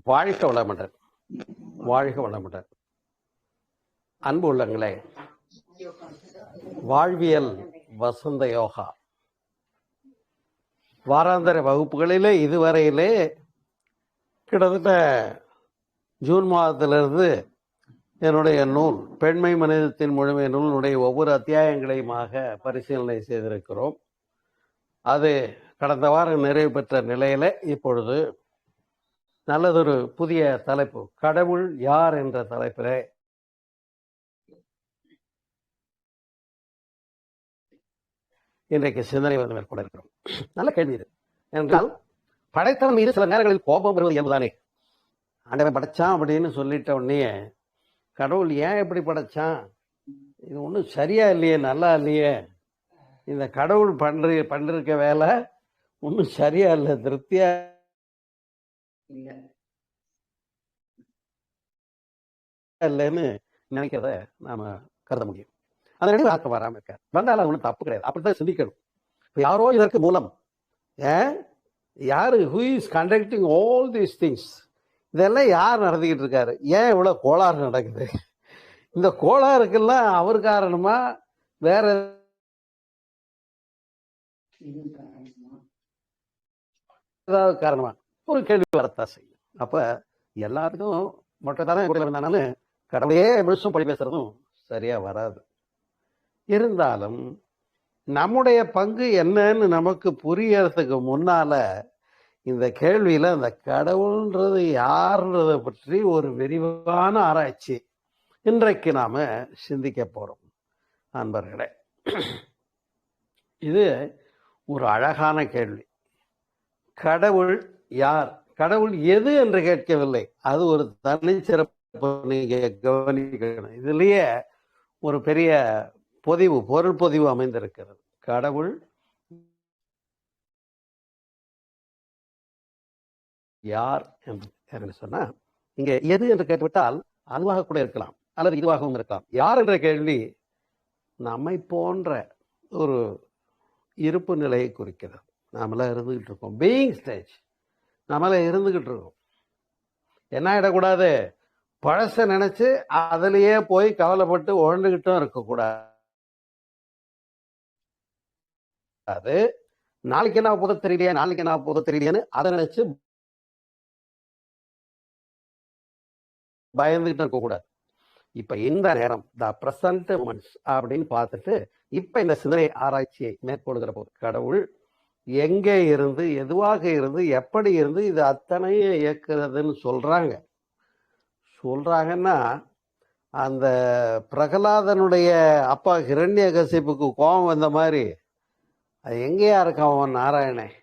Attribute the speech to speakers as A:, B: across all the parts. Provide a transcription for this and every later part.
A: வாழ்க வளமுடன். வாழ்க வளமுடன். அன்பு உள்ளங்களே, வாழ்வியல் வசந்த யோகா வாராந்திர வகுப்புகளிலே இதுவரையிலே கிட்டத்தட்ட ஜூன் மாதத்திலிருந்து என்னுடைய நூல் பெண்மை மனிதத்தின் முழுமை நூலினுடைய ஒவ்வொரு அத்தியாயங்களையுமாக பரிசீலனை செய்திருக்கிறோம். அது கடந்த வாரம் நிறைவு பெற்ற நிலையில இப்பொழுது நல்லதொரு புதிய தலைப்பு, கடவுள் யார் என்ற தலைப்பிலே இன்றைக்கு சிந்தனை மேற்கொள்ள இருக்கிறோம். நல்ல கேள்வி இது. என்றால் படைத்தவன் மீது சில நேரங்களில் கோபம் வருவது இயல்புதானே. ஆண்டவன் படைச்சான் அப்படின்னு சொல்லிட்ட உடனே கடவுள் ஏன் எப்படி படைச்சான், இது ஒன்றும் சரியா இல்லையே, நல்லா இல்லையே, இந்த கடவுள் பண்ணிருக்க வேலை ஒன்றும் சரியா இல்லை, திருப்தியா இல்லைன்னு நினைக்கிறத நாம கருத முடியும். அந்த நினைவு ஆக்கம் வராம இருக்க வந்தாலும் அது ஒன்றும் தப்பு கிடையாது. அப்படித்தான் சிந்திக்கணும். யாரோ இதற்கு மூலம், யாரு who is conducting all these things, இதெல்லாம் யார் நடத்திக்கிட்டு இருக்காரு, ஏன் இவ்வளவு கோளாறு நடக்குது, இந்த கோளாறுக்கெல்லாம் அவர் காரணமா வேற ஏதாவது காரணமா ஒரு கேள்வி வரத்தான் செய்யும். அப்ப எல்லாத்துக்கும் மொட்டத்தான இருந்தாலும் கடவுளையே முழுசும் படி பேசுறதும் சரியா வராது. இருந்தாலும் நம்முடைய பங்கு என்னன்னு நமக்கு புரியறதுக்கு முன்னால இந்த கேள்வியில அந்த கடவுள்ன்றது யாருன்றதை பற்றி ஒரு விரிவான ஆராய்ச்சி இன்றைக்கு நாம சிந்திக்க போறோம். நண்பர்களே, இது ஒரு அழகான கேள்வி. கடவுள் யார், கடவுள் எது என்று கேட்கவில்லை, அது ஒரு தனிச்சிறப்பு நீங்க கவனிக்கணும். இதுலயே ஒரு பெரிய பொதிவு, பொருள் பொதிவு அமைந்திருக்கிறது. கடவுள் யார் என்று சொன்னா, இங்க எது என்று கேட்டுவிட்டால் அதுவாக கூட இருக்கலாம் அல்லது இதுவாகவும் இருக்கலாம். யார் என்ற கேள்வி நம்மை போன்ற ஒரு இருப்பு நிலையை குறிக்கிறது. நாமெல்லாம் இருந்துகிட்டு இருக்கோம், பீயிங் ஸ்டேஜ் நம்மளாம் இருந்துகிட்டு இருக்கோம். என்ன ஆயிடக்கூடாது, பழச நினைச்சு அதுலயே போய் கவலைப்பட்டு உழந்துகிட்டும் இருக்கக்கூடாது. நாளைக்கு என்ன போத தெரியலையே, நாளைக்கு என்ன போத தெரியலையேன்னு அதை நினைச்சு பயந்துகிட்டு இருக்கக்கூடாது. இப்ப இந்த நேரம் த பிரசன்ட் மொமெண்ட்ஸ் அப்படின்னு பார்த்துட்டு இப்ப இந்த சிந்தனை ஆராய்ச்சியை மேற்கொள்கிற போது கடவுள் எங்கே இருந்து, எதுவாக இருந்து, எப்படி இருந்து இது அத்தனையும் இயக்குறதுன்னு சொல்றாங்கன்னா, அந்த பிரகலாதனுடைய அப்பா ஹிரண்யகசிப்புக்கு கோபம் வந்த மாதிரி, அது எங்கேயா இருக்கான் உன் நாராயணன்,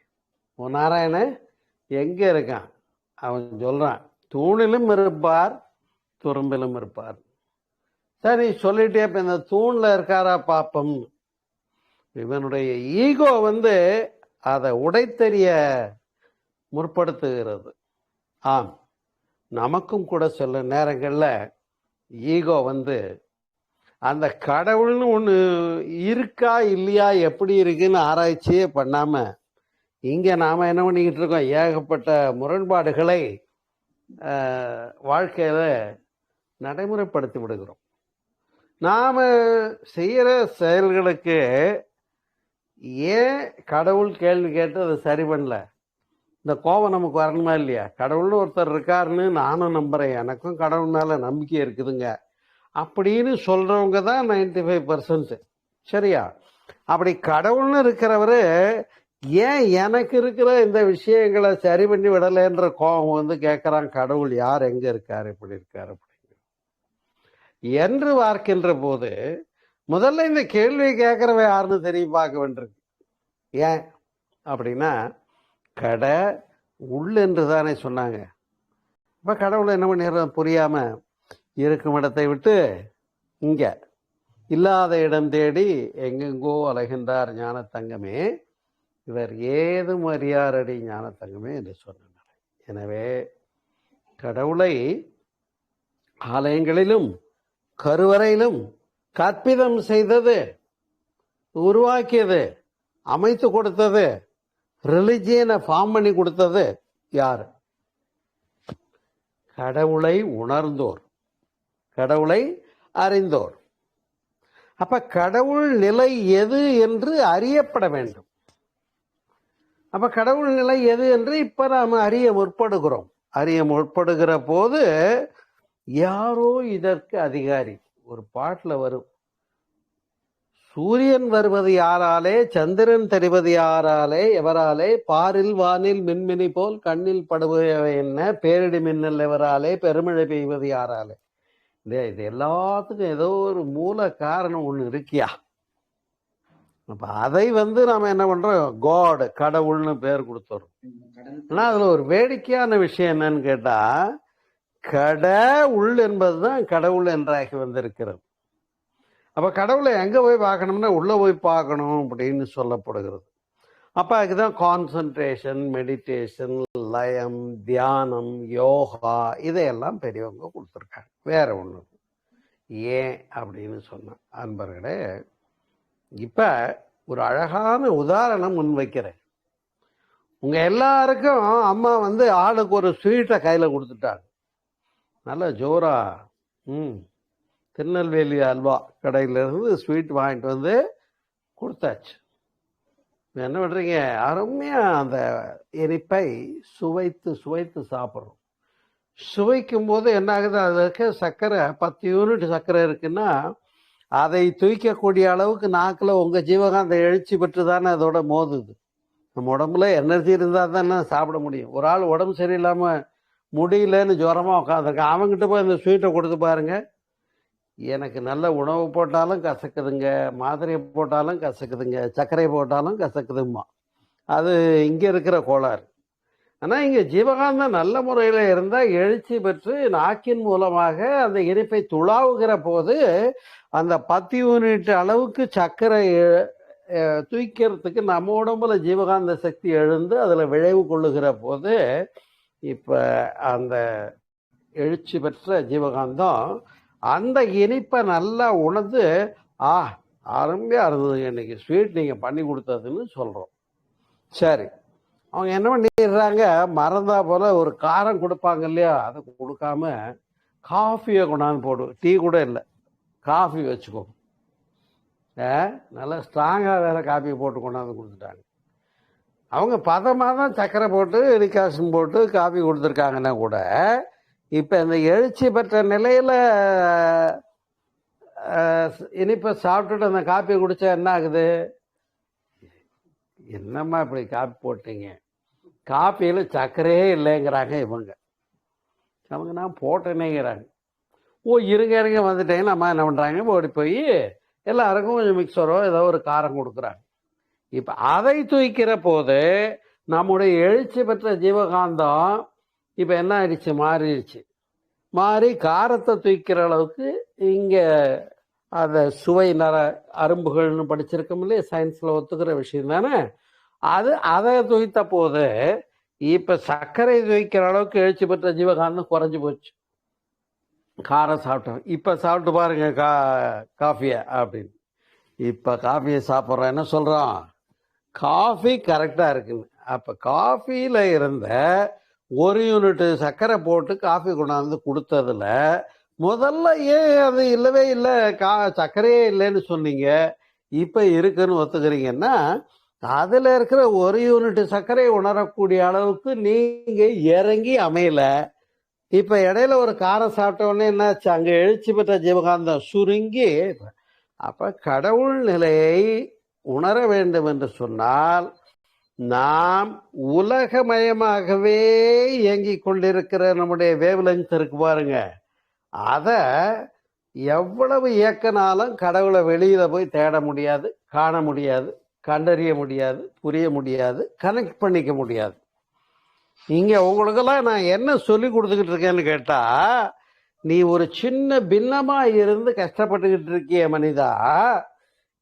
A: உன் நாராயணன் எங்க இருக்கான், அவன் சொல்றான் தூணிலும் இருப்பார் துரும்பிலும் இருப்பார். சரி சொல்லிட்டே, இப்ப இந்த தூண்ல இருக்காரா பாப்பம். இவனுடைய ஈகோ அதை உடைத்தெறிய முற்படுத்துகிறது. ஆம், நமக்கும் கூட சில நேரங்கள்ல ஈகோ அந்த கடவுள்னு ஒண்ணு இருக்கா இல்லையா, எப்படி இருக்குன்னு ஆராய்ச்சியே பண்ணாம இங்க நாம என்ன பண்ணிக்கிட்டு இருக்கோம், ஏகப்பட்ட முரண்பாடுகளை வாழ்க்கையில நடைமுறைப்படுத்தி விடுகிறோம். நாம செய்யற செயல்களுக்கு ஏன் கடவுள் கேள்வி கேட்டு அதை சரி பண்ணல, இந்த கோபம் நமக்கு வரணுமா இல்லையா? கடவுள்னு ஒருத்தர் இருக்காருன்னு நானும் நம்புறேன், எனக்கும் கடவுள் மேல நம்பிக்கை இருக்குதுங்க அப்படின்னு சொல்றவங்க தான் 95%. சரியா? அப்படி கடவுள்னு இருக்கிறவரு ஏன் எனக்கு இருக்கிற இந்த விஷயங்களை சரி பண்ணி விடலைன்ற கோபம் கேட்கறான், கடவுள் யார், எங்க இருக்காரு, எப்படி இருக்காரு என்று பார்க்கின்ற போது முதல்ல இந்த கேள்வி கேட்கிறவ யாருன்னு தெரிய பார்க்க வேண்டியிருக்கு. ஏன் அப்படின்னா, கடை உள்ள என்று தானே சொன்னாங்க. இப்ப கடவுள் என்ன பண்ணிடுறோம், புரியாம இருக்கும் இடத்தை விட்டு இங்க இல்லாத இடம் தேடி எங்கெங்கோ அலைகின்றார் ஞானத்தங்கமே, இவர் ஏதும் அறியாரடி ஞானத்தங்கமே என்று சொன்னார். எனவே கடவுளை ஆலயங்களிலும் கருவறையிலும் கற்பிதம் செய்தது, உருவாக்கியது, அமைத்து கொடுத்தது, ரிலிஜியனை ஃபார்ம் பண்ணி கொடுத்தது யாரு? கடவுளை உணர்ந்தோர், கடவுளை அறிந்தோர். அப்ப கடவுள் நிலை எது என்று அறியப்பட வேண்டும். அப்ப கடவுள் நிலை எது என்று இப்ப நாம அறிய முற்படுகிறோம். அறிய முற்படுகிற போது யாரோ இதற்கு அதிகாரி. ஒரு பாட்டுல வரும், சூரியன் வருவது யாராலே, சந்திரன் தெரிவது யாராலே, எவராலே, பாரில் வானில் மின்மினி போல் கண்ணில் படுபவை என்ன, பேரிடி மின்னல் எவராலே, பெருமழை பெய்வது யாராலே. இது எல்லாத்துக்கும் ஏதோ ஒரு மூல காரணம் ஒண்ணு இருக்கியா. அப்ப அதை நாம என்ன பண்றோம், காட், கடவுள்னு பேர் கொடுத்துறோம். ஆனா அதுல ஒரு வேடிக்கையான விஷயம் என்னன்னு கேட்டா, கடவுள் என்பதுதான் கடவுள் என்றாகி வந்திருக்கிறது. அப்ப கடவுளை எங்க போய் பார்க்கணும்னா உள்ள போய் பார்க்கணும் அப்படின்னு சொல்லப்படுகிறது. அப்ப அதுக்குதான் கான்சன்ட்ரேஷன், மெடிடேஷன், லயம், தியானம், யோகா இதையெல்லாம் பெரியவங்க கொடுத்துருக்காங்க. வேற ஒண்ணு ஏன் அப்படின்னு சொன்ன அன்பர்களே, இப்ப ஒரு அழகான உதாரணம் முன்வைக்கிறேன். உங்க எல்லாருக்கும் அம்மா ஆளுக்கு ஒரு ஸ்வீட்டை கையில கொடுத்துட்டாங்க. நல்ல ஜோரா திருநெல்வேலி அல்வா கடையிலிருந்து ஸ்வீட் வாங்கிட்டு கொடுத்தாச்சு. என்ன பண்றீங்க, அருமையா அந்த இனிப்பை சுவைத்து சுவைத்து சாப்பிட்றோம். சுவைக்கும் போது என்ன ஆகுது, அதுக்கு சர்க்கரை 10 யூனிட் சர்க்கரை இருக்குன்னா அதை தூக்கக்கூடிய அளவுக்கு நாக்கில் உங்க ஜீவகாந்த எழுச்சி பெற்று தானே அதோட மோதுது. நம்ம உடம்புல எனர்ஜி இருந்தால் தானே சாப்பிட முடியும். ஒரு ஆள் உடம்பு சரியில்லாம முடியலன்னு ஜுரமா உட்காந்துருக்கான், அவங்ககிட்ட போய் இந்த ஸ்வீட்டை கொடுத்து பாருங்க, எனக்கு நல்ல உணவு போட்டாலும் கசக்குதுங்க, மாத்திரையை போட்டாலும் கசக்குதுங்க, சர்க்கரை போட்டாலும் கசக்குதுமா. அது இங்க இருக்கிற கோளாறு. ஆனா இங்க ஜீவகாந்தம் நல்ல முறையில இருந்தா எழுச்சி பெற்று நாக்கின் மூலமாக அந்த இனிப்பை துளாவுகிற போது அந்த 10 யூனிட் அளவுக்கு சர்க்கரை தூக்கிறதுக்கு நம்ம உடம்புல ஜீவகாந்த சக்தி எழுந்து அதுல விளைவு கொள்ளுகிற போது இப்ப அந்த எழுச்சி பெற்ற ஜீவகாந்தம் அந்த இனிப்பை நல்லா உணர்ந்து, அருமையா இருந்தது இன்னைக்கு ஸ்வீட் நீங்க பண்ணி கொடுத்ததுன்னு சொல்றோம். சரி, அவங்க என்ன பண்ணிடுறாங்க, மறந்தா போல ஒரு காரம் கொடுப்பாங்க இல்லையா, அதை கொடுக்காம காஃபியை கொண்டாந்து போடு, டீ கூட இல்லை, காஃபி வச்சுக்கோ, நல்லா ஸ்ட்ராங்காக வேற காஃபியை போட்டு கொண்டாந்து கொடுத்துட்டாங்க. அவங்க பதமாக தான் சர்க்கரை போட்டு டிகாஷன் போட்டு காஃபி கொடுத்துருக்காங்கன்னா கூட இப்போ இந்த எழுச்சி பெற்ற நிலையில் இனிப்பை சாப்பிட்டுட்டு அந்த காஃபி குடித்தா என்ன ஆகுது, என்னம்மா இப்படி காஃபி போட்டீங்க, காஃபியில் சர்க்கரையே இல்லைங்கிறாங்க இவங்க. அவங்க நான் போட்டேனேங்கிறாங்க. இருங்க இருங்க வந்துட்டேங்க. நம்ம என்ன பண்ணுறாங்க, ஓடி போய் எல்லாருக்கும் கொஞ்சம் மிக்சரோ ஏதோ ஒரு காரம் கொடுக்குறாங்க. இப்போ அதை தூக்கிற போது நம்முடைய எழுச்சி பெற்ற ஜீவகாந்தம் இப்போ என்ன ஆயிடுச்சு, மாறிடுச்சு. மாறி காரத்தை தூக்கிற அளவுக்கு இங்கே அந்த சுவை நர அரும்புகள்னு படிச்சிருக்கோம் இல்லையா, சயின்ஸில் ஒத்துக்கிற விஷயம் தானே. அதை தூய்த்த போது இப்போ சர்க்கரை தூக்கிற அளவுக்கு எழுச்சி பெற்ற ஜீவகாந்தம் குறைஞ்சி போச்சு. காரம் சாப்பிட்டோம், இப்போ சாப்பிட்டு பாருங்க காஃபியை அப்படின்னு. இப்போ காஃபியை சாப்பிட்றோம், என்ன சொல்கிறோம், காஃபி கரெக்டாக இருக்குன்னு. அப்போ காஃபியில் இருந்த 1 யூனிட் சர்க்கரை போட்டு காஃபி கொண்டாந்து கொடுத்ததுல முதல்ல ஏன் அது இல்லவே இல்லை, சர்க்கரையே இல்லைன்னு சொன்னீங்க, இப்போ இருக்குன்னு ஒத்துக்கிறீங்கன்னா அதில் இருக்கிற 1 யூனிட் சர்க்கரை உணரக்கூடிய அளவுக்கு நீங்கள் இறங்கி அமையல. இப்போ இடையில ஒரு காரம் சாப்பிட்ட உடனே என்னாச்சு, அங்கே எழுச்சி பெற்ற ஜீவகாந்தம் சுருங்கி. அப்போ கடவுள் நிலையை உணர வேண்டும் என்று சொன்னால் நாம் உலகமயமாகவே இயங்கிக் கொண்டிருக்கிற நம்முடைய வேவ்லெங்த் இருக்கு பாருங்க, அதை எவ்வளவு இயக்கினாலும் கடவுளை வெளியில போய் தேட முடியாது, காண முடியாது, கண்டறிய முடியாது, புரிய முடியாது, கனெக்ட் பண்ணிக்க முடியாது. இங்க உங்களுக்கெல்லாம் நான் என்ன சொல்லி கொடுத்துக்கிட்டு இருக்கேன்னு கேட்டா, நீ ஒரு சின்ன பின்னமா இருந்து கஷ்டப்பட்டுக்கிட்டு இருக்கிய மனிதா,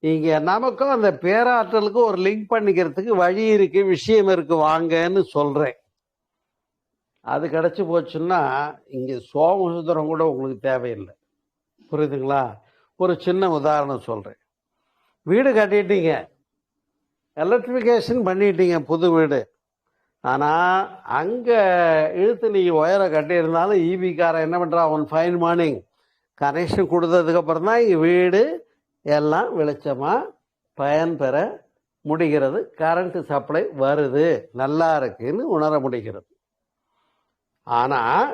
A: இங்க நமக்கும் அந்த பேராற்றலுக்கும் ஒரு லிங்க் பண்ணிக்கிறதுக்கு வழி இருக்கு, விஷயம் இருக்கு, வாங்கன்னு சொல்றேன். அது கிடைச்சி போச்சுன்னா இங்க சோமசுந்தரம் கூட உங்களுக்கு தேவையில்லை. புரியுதுங்களா? ஒரு சின்ன உதாரணம் சொல்றேன். வீடு கட்டிட்டீங்க, எலக்ட்ரிஃபிகேஷன் பண்ணிட்டீங்க, புது வீடு. ஆனால் அங்கே இழுத்து நீங்கள் ஒயரை கட்டியிருந்தாலும் ஈபிக்காரன் என்ன பண்ணுறான், அவன் ஃபைன் மார்னிங் கனெக்ஷன் கொடுத்ததுக்கப்புறம் தான் இங்கே வீடு எல்லாம் வெளிச்சமாக பயன்பெற முடிகிறது. கரண்ட் சப்ளை வருது, நல்லா இருக்குன்னு உணர முடிகிறது. ஆனால்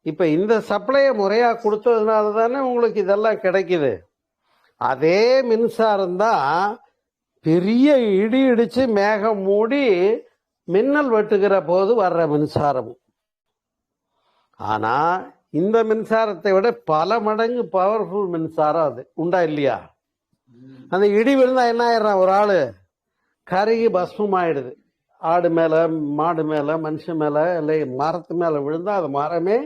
A: இப்போ இந்த சப்ளையை முறையாக கொடுத்ததுனால தானே உங்களுக்கு இதெல்லாம் கிடைக்குது. அதே மின்சாரம் தான் பெரிய இடி இடித்து மேகம் மூடி மின்னல் வெட்டுகிற போது வர்ற மின்சாரமும். ஆனால் இந்த மின்சாரத்தை விட பல மடங்கு பவர்ஃபுல் மின்சாரம் அது, உண்டா இல்லையா? அந்த இடி விழுந்தா என்ன ஆயிடுறான், ஒரு ஆள் கருகி பஸ்மமாயிடுது. ஆடு மேலே, மாடு மேலே, மனுஷன் மேலே, இல்லை மரத்து மேலே விழுந்தா அது மரமே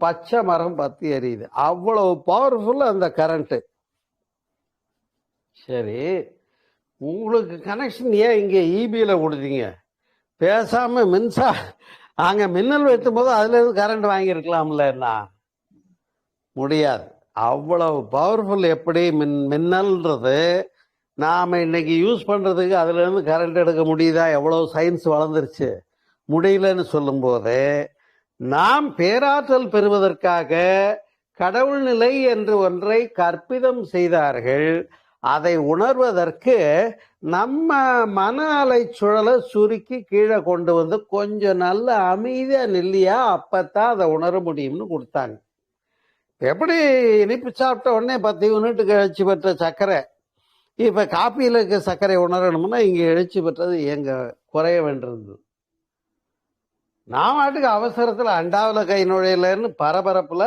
A: பச்சை மரம் பற்றி எரியுது. அவ்வளவு பவர்ஃபுல் அந்த கரண்ட்டு. சரி, உங்களுக்கு கனெக்ஷன் ஏன் இங்கே இபியில் கொடுத்தீங்க? பேசாமல் அங்கே மின்னல் வெட்டும் போது அதுலேருந்து கரண்ட் வாங்கியிருக்கலாம்லன்னா முடியாது. அவ்வளவு பவர்ஃபுல். எப்படி மின்னல்ன்றது நாம் இன்னைக்கு யூஸ் பண்ணுறதுக்கு அதுலேருந்து கரண்ட் எடுக்க முடியுதா? எவ்வளோ சயின்ஸ் வளர்ந்துருச்சு. முடியலன்னு சொல்லும்போது நாம் பேராற்றல் பெறுவதற்காக கடவுள் நிலை என்று ஒன்றை கற்பிதம் செய்தார்கள். அதை உணர்வதற்கு நம்ம மன அலை சுழலை சுருக்கி கீழே கொண்டு வந்து கொஞ்சம் நல்ல அமைதியா நில்லையா, அப்பத்தான் அதை உணர முடியும்னு கொடுத்தாங்க. எப்படி இனிப்பு சாப்பிட்ட உடனே 10 யூனிட்டுக்கு எழுச்சி பெற்ற சர்க்கரை, இப்ப காப்பியில் இருக்க சர்க்கரை உணரணும்னா இங்க எழுச்சி பெற்றது எங்க குறைய வேண்டியிருந்தது. நான் வாட்டுக்கு அவசரத்துல அண்டாவில கை நுழையலன்னு பரபரப்புல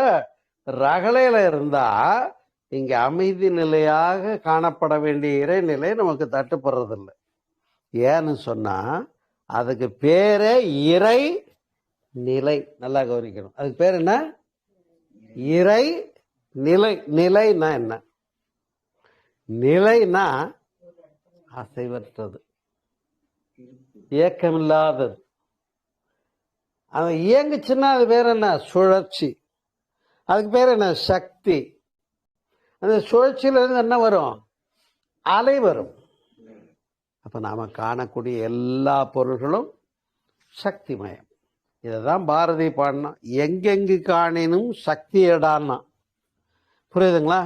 A: ரகலையில இருந்தா இங்க அமைதி நிலையாக காணப்பட வேண்டிய இறைநிலை நமக்கு தட்டுப்படுறதில்லை. ஏன்னு சொன்னா அதுக்கு பேரே இறை நிலை. நல்லா கவனிக்கணும். அதுக்கு பேர் என்ன? இறை நிலை. நிலைனா என்ன? நிலைனா அசைவற்றது, இயக்கமில்லாதது. அது இயங்குச்சுன்னா அது பேர் என்ன? சுழற்சி. அதுக்கு பேர் என்ன? சக்தி. அந்த சுழற்சியிலிருந்து என்ன வரும்? அலை வரும். அப்ப நாம காணக்கூடிய எல்லா பொருள்களும் சக்திமயம். இதைதான் பாரதி பாடினா, எங்கெங்கு காணினும் சக்தியடான்னா. புரியுதுங்களா?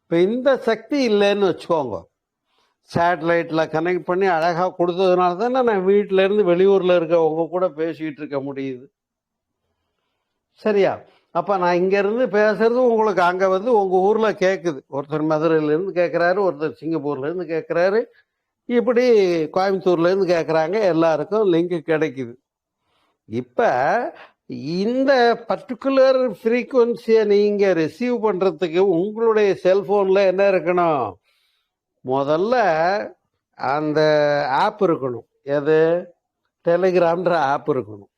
A: இப்ப இந்த சக்தி இல்லைன்னு வச்சுக்கோங்க, சேட்டலைட்ல கனெக்ட் பண்ணி அழகா கொடுத்ததுனால தானே நான் வீட்டில இருந்து வெளியூர்ல இருக்க உங்க கூட பேசிக்கிட்டு இருக்க முடியுது. சரியா? அப்ப நான் இங்க இருந்து பேசுறது உங்களுக்கு அங்க வந்து உங்க ஊர்ல கேக்குது. ஒருத்தர் மதுரையில இருந்து கேட்கிறாரு, ஒருத்தர் சிங்கப்பூர்ல இருந்து கேட்கிறாரு, இப்படி கோயம்புத்தூர்ல இருந்து கேட்கறாங்க. எல்லாருக்கும் லிங்க் கிடைக்குது. இப்ப இந்த பர்டிகுலர் ஃப்ரீக்குவன்சியை நீங்க ரிசீவ் பண்றதுக்கு உங்களுடைய செல்போன்ல என்ன இருக்கணும்? முதல்ல அந்த ஆப் இருக்கணும். எது? டெலிகிராம்ன்ற ஆப் இருக்கணும்.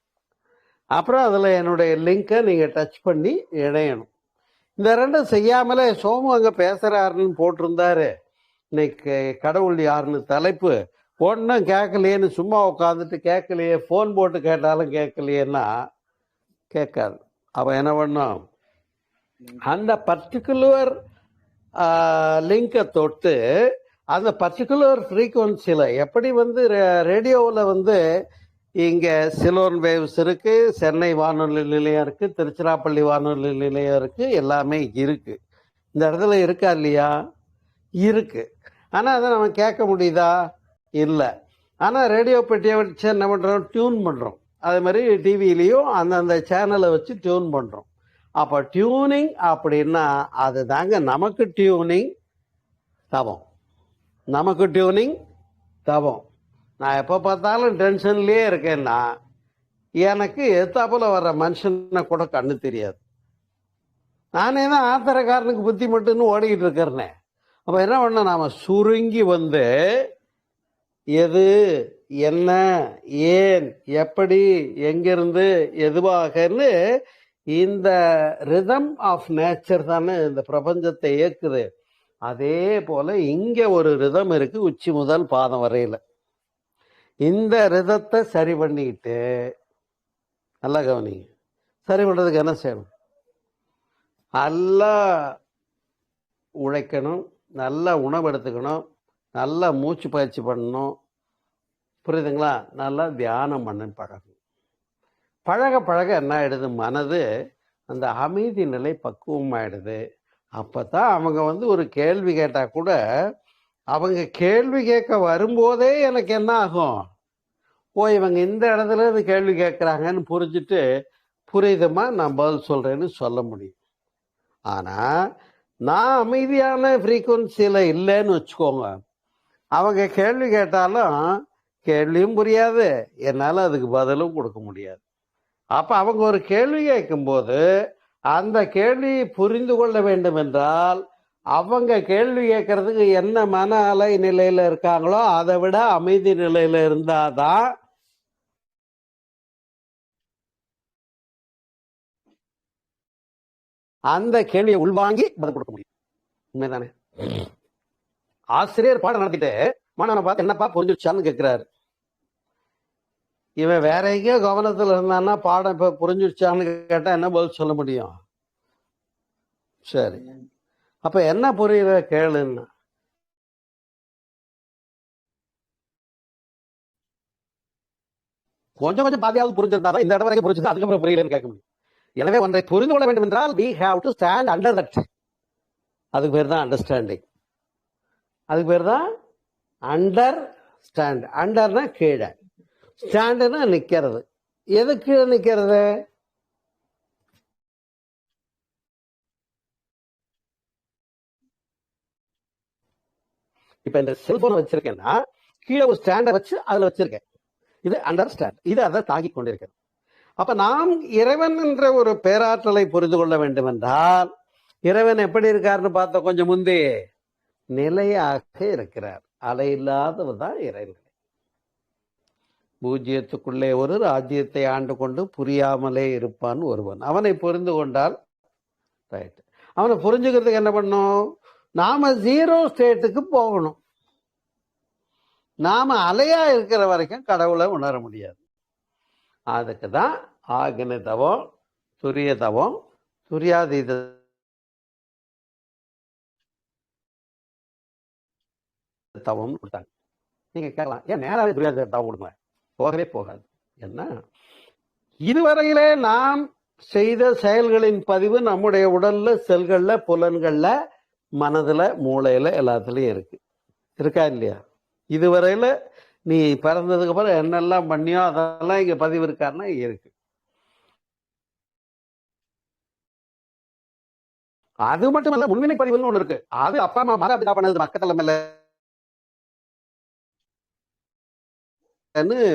A: அப்புறம் அதில் என்னுடைய லிங்கை நீங்கள் டச் பண்ணி இணையணும். இந்த ரெண்டும் செய்யாமலே சோமு அங்கே பேசுகிறாருன்னு போட்டிருந்தாரு. இன்னைக்கு கடவுள் யாருன்னு தலைப்பு ஒன்றும் கேட்கலையேன்னு சும்மா உட்காந்துட்டு கேட்கலையே, ஃபோன் போட்டு கேட்டாலும் கேட்கலையேன்னா கேட்காது. அப்போ என்ன பண்ணும்? அந்த பர்டிகுலர் லிங்கை தொட்டு அந்த பர்டிகுலர் ஃப்ரீக்குவன்சியில், எப்படி வந்து ரேடியோவில் வந்து இங்கே சிலோன் வேவ்ஸ் இருக்கு, சென்னை வானொலி நிலையம் இருக்கு, திருச்சிராப்பள்ளி வானொலி நிலையம் இருக்கு, எல்லாமே இருக்கு. இந்த இடத்துல இருக்கா இல்லையா? இருக்கு. ஆனால் அதை நம்ம கேட்க முடியுதா? இல்லை. ஆனால் ரேடியோ பெட்டியை வச்சு என்ன பண்ணுறோம்? டியூன் பண்ணுறோம். அதே மாதிரி டிவிலையும் அந்தந்த சேனலை வச்சு டியூன் பண்ணுறோம். அப்போ டியூனிங் அப்படின்னா அது தாங்க நமக்கு டியூனிங் தவம். நமக்கு டியூனிங் தவம். நான் எப்போ பார்த்தாலும் டென்ஷன்லேயே இருக்கேன்னா எனக்கு எத்தாப்புல வர்ற மனுஷனை கூட கண்ணு தெரியாது. நானே தான் ஆத்திரக்காரனுக்கு புத்தி மட்டும்னு ஓடிக்கிட்டு இருக்கிறேன். அப்போ என்ன பண்ண, நாம சுருங்கி வந்து எது, என்ன, ஏன், எப்படி, எங்கிருந்து, எதுவாகன்னு இந்த ரிதம் ஆஃப் நேச்சர் தானே இந்த பிரபஞ்சத்தை இயக்குது. அதே போல இங்க ஒரு ரிதம் இருக்கு, உச்சி முதல் பாதம் வரையில. இந்த ரிதத்தை சரி பண்ணிக்கிட்டு, நல்லா கவனிங்க, சரி பண்றதுக்கு என்ன செய்யணும்? நல்லா உழைக்கணும், நல்லா உணவு எடுத்துக்கணும், நல்லா மூச்சு பயிற்சி பண்ணணும், புரியுதுங்களா? நல்லா தியானம் பண்ண பழகும். பழக பழக என்ன ஆயிடுது, மனது அந்த அமைதி நிலை பக்குவமாயிடுது. அப்பதான் அவங்க ஒரு கேள்வி கேட்டா கூட, அவங்க கேள்வி கேட்க வரும்போதே எனக்கு என்ன ஆகும், ஓ இவங்க இந்த இடத்துல இது கேள்வி கேட்குறாங்கன்னு புரிஞ்சுட்டு, புரியுதுமா நான் பதில் சொல்றேன்னு சொல்ல முடியும். ஆனா நான் அமைதியான ஃப்ரீக்குவன்சியில இல்லைன்னு வச்சுக்கோங்க, அவங்க கேள்வி கேட்டாலும் கேள்வியும் புரியாது, என்னால் அதுக்கு பதிலும் கொடுக்க முடியாது. அப்ப அவங்க ஒரு கேள்வி கேட்கும்போது அந்த கேள்வியை புரிந்து கொள்ள வேண்டும் என்றால் அவங்க கேள்வி கேட்கறதுக்கு என்ன மன அலை நிலையில இருக்காங்களோ அதை விட அமைதி நிலையில இருந்தாதான் அந்த கேள்வியை உள்வாங்கி பதில் கொடுக்க முடியும். உண்மைதானே? ஆசிரியர் பாடம் நடத்திட்டு மாணவனை பார்த்து என்னப்பா புரிஞ்சுச்சான்னு கேட்கிறாரு. இவன் வேற எங்கேயோ கவனத்துல இருந்தான்னா பாடம் இப்ப புரிஞ்சுச்சான்னு கேட்டா என்ன பதில் சொல்ல முடியும்? சரி, அப்ப என்ன புரியுற கேளுன்னு. கொஞ்சம் கொஞ்சம் பாதியாவது புரிஞ்சிருந்தா இந்த இடம் வரைக்கும் புரிஞ்சுதான் அதுக்கப்புறம் புரியலன்னு கேட்க முடியும். எனவே ஒன்றை புரிந்து கொள்ள வேண்டும் என்றால் we have to stand under that. அதுக்கு பேர் தான் அண்டர்ஸ்டாண்டிங். அதுக்கு பேர் தான் அண்டர் ஸ்டாண்ட். அண்டர்னா கீழே, ஸ்டாண்டுனா நிக்கிறது. எதுக்கு நிக்கிறது? இப்ப இந்த செல்போன் வச்சிருக்கேன்னா கீழே ஒரு ஸ்டாண்டை வச்சு அதுல வச்சிருக்கேன். இது அண்டர் ஸ்டாண்ட். இது அதை தாங்கி கொண்டிருக்கிறது. அப்ப நாம் இறைவன் என்ற ஒரு பேராற்றலை புரிந்து கொள்ள வேண்டும் என்றால், இறைவன் எப்படி இருக்காருன்னு பார்த்த கொஞ்சம் முந்தி, நிலையாக இருக்கிறார். அலை இல்லாதவர் தான் இறைவன். பூஜ்ஜியத்துக்குள்ளே ஒரு ராஜ்யத்தை ஆண்டு கொண்டு புரியாமலே இருப்பான் ஒருவன். அவனை புரிந்து கொண்டால் ரைட். அவனை புரிஞ்சுக்கிறதுக்கு என்ன பண்ணும்? நாம ஜீரோ ஸ்டேட்டுக்கு போகணும். நாம அலையா இருக்கிற வரைக்கும் கடவுளை உணர முடியாது. அதுக்கு தான் ஆக்னி தவம், துரிய தவம், துரியாதீத தவம் கொடுத்தாங்க. நீங்க கேட்கலாம், ஏன் நேராவே துரியாதீத தவம் கொடுங்க? போகவே போகாது. என்ன, இதுவரையிலே நாம் செய்த செயல்களின் பதிவு நம்முடைய உடல்ல, செல்கள்ல, புலன்கள்ல, மனதுல, மூளையில எல்லாத்துலயும் இருக்கு. இருக்கா இல்லையா? இதுவரையில நீ பிறந்ததுக்கு அப்புறம் என்னெல்லாம் பண்ணியோ அதெல்லாம் இங்க பதிவு இருக்காருன்னா இருக்கு. அது மட்டுமல்ல, முன்வினை பதிவுன்னு ஒண்ணு இருக்கு. அது அப்பா அம்மா மாதா பண்ணது மக்கள் மேல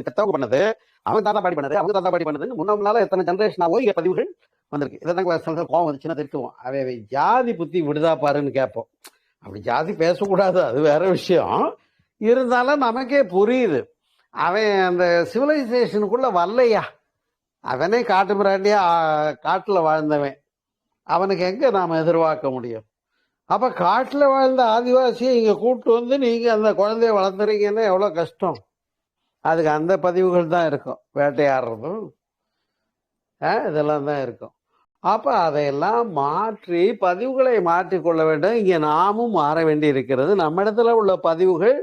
A: பெத்தவங்க பண்ணது, அவங்க தாத்தா பாடி பண்ணது, அவங்க தாத்தா பாடி பண்ணது, முன்னால எத்தனை ஜெனரேஷன் ஆகும் இங்க பதிவுகள் வந்திருக்கு. இதான் கோவம் வந்துச்சுன்னா திருத்துவோம். அவை ஜாதி புத்தி விடுதா பாருன்னு கேட்போம். அப்படி ஜாதி பேசக்கூடாது, அது வேற விஷயம். இருந்தாலும் நமக்கே புரியுது, அவன் அந்த சிவிலைசேஷனுக்குள்ள வரலையா. அவனே காட்டு மிராண்டியா காட்டுல வாழ்ந்தவன். அவனுக்கு எங்க நாம எதிர்பார்க்க முடியும்? அப்ப காட்டுல வாழ்ந்த ஆதிவாசியை இங்க கூப்பிட்டு வந்து நீங்க அந்த குழந்தைய வளர்த்துறீங்கன்னா எவ்வளவு கஷ்டம். அதுக்கு அந்த பதிவுகள் தான் இருக்கும், வேட்டையாடுறதும் இதெல்லாம் தான் இருக்கும். அப்ப அதையெல்லாம் மாற்றி பதிவுகளை மாற்றிக்கொள்ள வேண்டும். இங்க நாமும் மாற வேண்டி இருக்கிறது. நம்ம இடத்துல உள்ள பதிவுகள்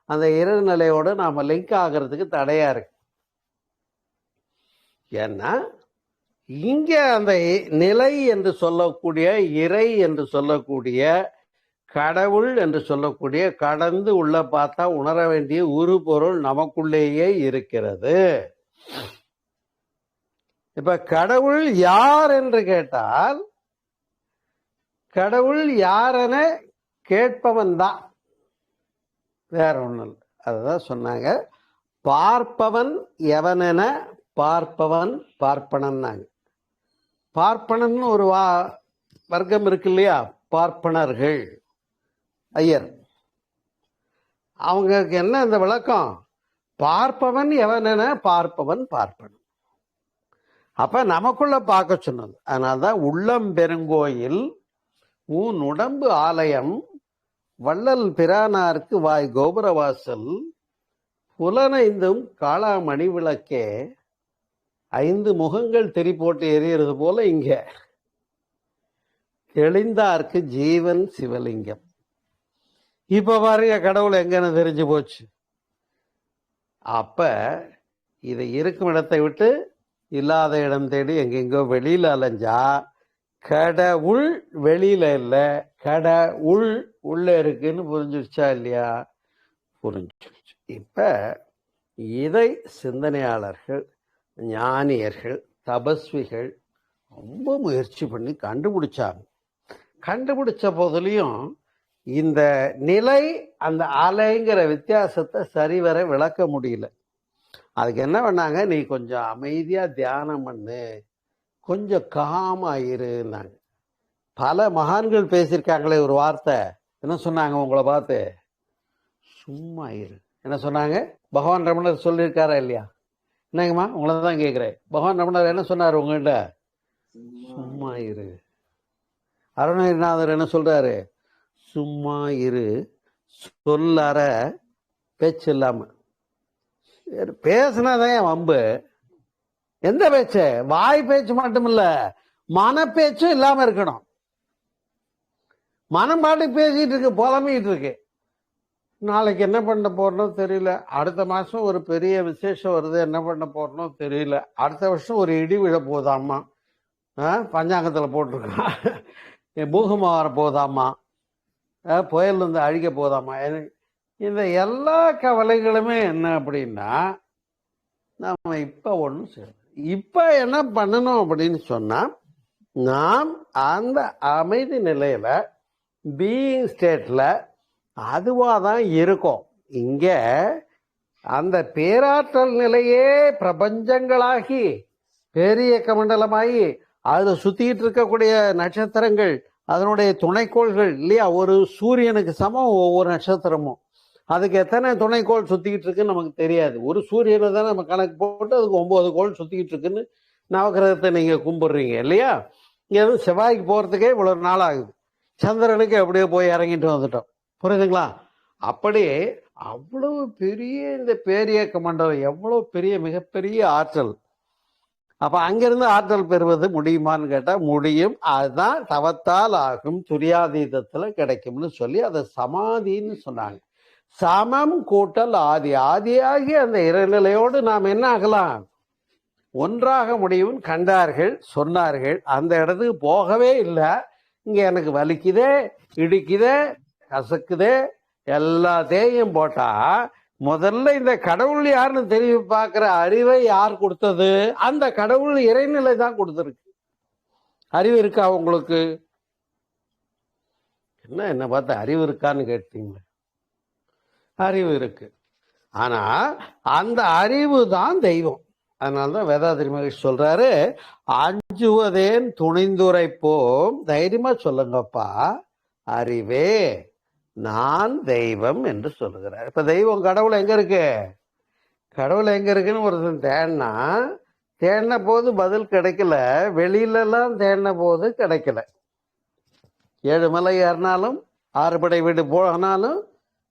A: அந்த இறைநிலையோட நாம லிங்க் ஆகிறதுக்கு தடையா இருக்கு. ஏன்னா இங்க அந்த நிலை என்று சொல்லக்கூடிய, இறை என்று சொல்லக்கூடிய, கடவுள் என்று சொல்லக்கூடிய, கடந்து உள்ள பார்த்தா உணர வேண்டிய ஒரு பொருள் நமக்குள்ளேயே இருக்கிறது. இப்ப கடவுள் யார் என்று கேட்டால், கடவுள் யாரென கேட்பவன் தான், வேற ஒண்ணு இல்லை. அதுதான் சொன்னாங்க, பார்ப்பவன் எவனென பார்ப்பவன் பார்ப்பனன்னாங்க. பார்ப்பனன் ஒரு வர்க்கம் இருக்கு இல்லையா, பார்ப்பனர்கள், ஐயர். அவங்களுக்கு என்ன இந்த விளக்கம்? பார்ப்பவன் எவனென பார்ப்பவன் பார்ப்பனன். அப்ப நமக்குள்ள பார்க்க சொன்னது. அதனால்தான் உள்ளம் பெருங்கோயில் ஊன் உடம்பு ஆலயம், வள்ளல் பிரானாருக்கு வாய் கோபுரவாசல், புலனைந்தும் காளாமணி விளக்கே, 5 முகங்கள் தெரி போட்டு எரியறது போல இங்க தெளிந்தார்க்கு ஜீவன் சிவலிங்கம். இப்ப பாருங்க, கடவுள் எங்கன்னு தெரிஞ்சு போச்சு. அப்ப இதை இருக்கும் இடத்தை விட்டு இல்லாத இடம் தேடி எங்கெங்கோ வெளியில அலைஞ்சா கடவுள் வெளியில இல்ல, கடவுள் உள்ள இருக்குன்னு புரிஞ்சிருச்சா இல்லையா? புரிஞ்சிருச்சு. இப்ப இதை சிந்தனையாளர்கள், ஞானியர்கள், தபஸ்விகள் ரொம்ப முயற்சி பண்ணி கண்டுபிடிச்சாங்க. கண்டுபிடிச்ச போதுலயும் இந்த நிலை அந்த அலைங்கிற வித்தியாசத்தை சரிவர விளக்க முடியல. அதுக்கு என்ன பண்ணாங்க, நீ கொஞ்சம் அமைதியா தியானம் பண்ணு, கொஞ்சம் காமாயிருந்தாங்க. பல மகான்கள் பேசியிருக்காங்களே ஒரு வார்த்தை, என்ன சொன்னாங்க உங்களை பார்த்து? சும்மா இரு. என்ன சொன்னாங்க? பகவான் ரமணர் சொல்லியிருக்காரா இல்லையா? என்னங்கம்மா உங்களை தான் கேட்குறேன். பகவான் ரமணர் என்ன சொன்னார் உங்கள்கிட்ட? சும்மா இரு. அருணகிரிநாதர் என்ன சொல்றாரு? சும்மா இரு, சொல்லற பேச்சு இல்லாம. பேசுனாதான் வம்பு. எந்த பேச்சு? வாய் பேச்சு மட்டும் இல்ல, மன பேச்சும் இல்லாம இருக்கணும். மனம் பாட்டு பேசிட்டு இருக்கு, புலம்பிட்டு இருக்கு. நாளைக்கு என்ன பண்ண போறனோ தெரியல, அடுத்த மாசம் ஒரு பெரிய விசேஷம் வருது, என்ன பண்ண போறனோ தெரியல, அடுத்த வருஷம் ஒரு இடி விழ போதாமா, பஞ்சாங்கத்துல போட்டிருக்கான், பூகமா வர போதாமா, புயல் வந்து அழிக்க போதாமா. இந்த எல்லா கவலைகளுமே என்ன அப்படின்னா, நம்ம இப்ப ஒன்றும் செய்யணும். இப்ப என்ன பண்ணணும் அப்படின்னு சொன்னா, நாம் அந்த அமைதி நிலையில பீயிங் ஸ்டேட்ல அதுவாதான் இருக்கும். இங்க அந்த பேராற்றல் நிலையே பிரபஞ்சங்களாகி பெரிய கமண்டலமாகி அதுல சுத்திட்டு இருக்கக்கூடிய நட்சத்திரங்கள், அதனுடைய துணைக்கோள்கள் இல்லையா? ஒரு சூரியனுக்கு சமம் ஒவ்வொரு நட்சத்திரமும். அதுக்கு எத்தனை துணைக்கோள் சுத்திக்கிட்டு இருக்குன்னு நமக்கு தெரியாது. ஒரு சூரியனை தான் நம்ம கணக்கு போட்டு அதுக்கு 9 கோள் சுத்திக்கிட்டு இருக்குன்னு நவகிரகத்தை நீங்க கும்பிடுறீங்க இல்லையா? இங்க எதுவும் செவ்வாய்க்கு போறதுக்கே இவ்வளவு நாள் ஆகுது, சந்திரனுக்கு அப்படியே போய் இறங்கிட்டு வந்துட்டோம். புரியுதுங்களா? அப்படி அவ்வளவு பெரிய இந்த பேரியக்க மண்டலம், எவ்வளவு பெரிய மிகப்பெரிய ஆற்றல். அப்ப அங்கிருந்து ஆற்றல் பெறுவது முடியுமான்னு கேட்டா முடியும். அதுதான் தவத்தால் ஆகும், துரியாதீதத்துல கிடைக்கும்னு சொல்லி அதை சமாதின்னு சொன்னாங்க. சமம் கூட்டல் ஆதி, ஆதியாகி அந்த இறைநிலையோடு நாம் என்ன ஆகலாம், ஒன்றாக முடியும்னு கண்டார்கள், சொன்னார்கள். அந்த இடத்துக்கு போகவே இல்லை. இங்க எனக்கு வலிக்குதே, இடிக்குதே, கசக்குதே, எல்லாத்தையும் போட்டா முதல்ல இந்த கடவுள் யாருன்னு தெரிய பார்க்கிற அறிவை யார் கொடுத்தது? அந்த கடவுள் இறைநிலை தான் கொடுத்துருக்கு. அறிவு இருக்கா உங்களுக்கு? என்ன பார்த்து அறிவு இருக்கான்னு கேட்டீங்க. அறிவு இருக்கு. ஆனா அந்த அறிவு தான் தெய்வம். அதனாலதான் வேதாதிரி மகேஷ் சொல்றாரு, அஞ்சுவதேன் துணிந்துரைப்போம், தைரியமா சொல்லுங்கப்பா, அறிவே நான் தெய்வம் என்று சொல்லுகிறார். இப்ப தெய்வம் கடவுள் எங்க இருக்கு? கடவுள் எங்க இருக்குன்னு ஒருத்தன் தேடின போது பதில் கிடைக்கல, வெளியில எல்லாம் தேடின போது கிடைக்கல. 7 மலை ஏறினாலும் 6 படை வீடு போனாலும்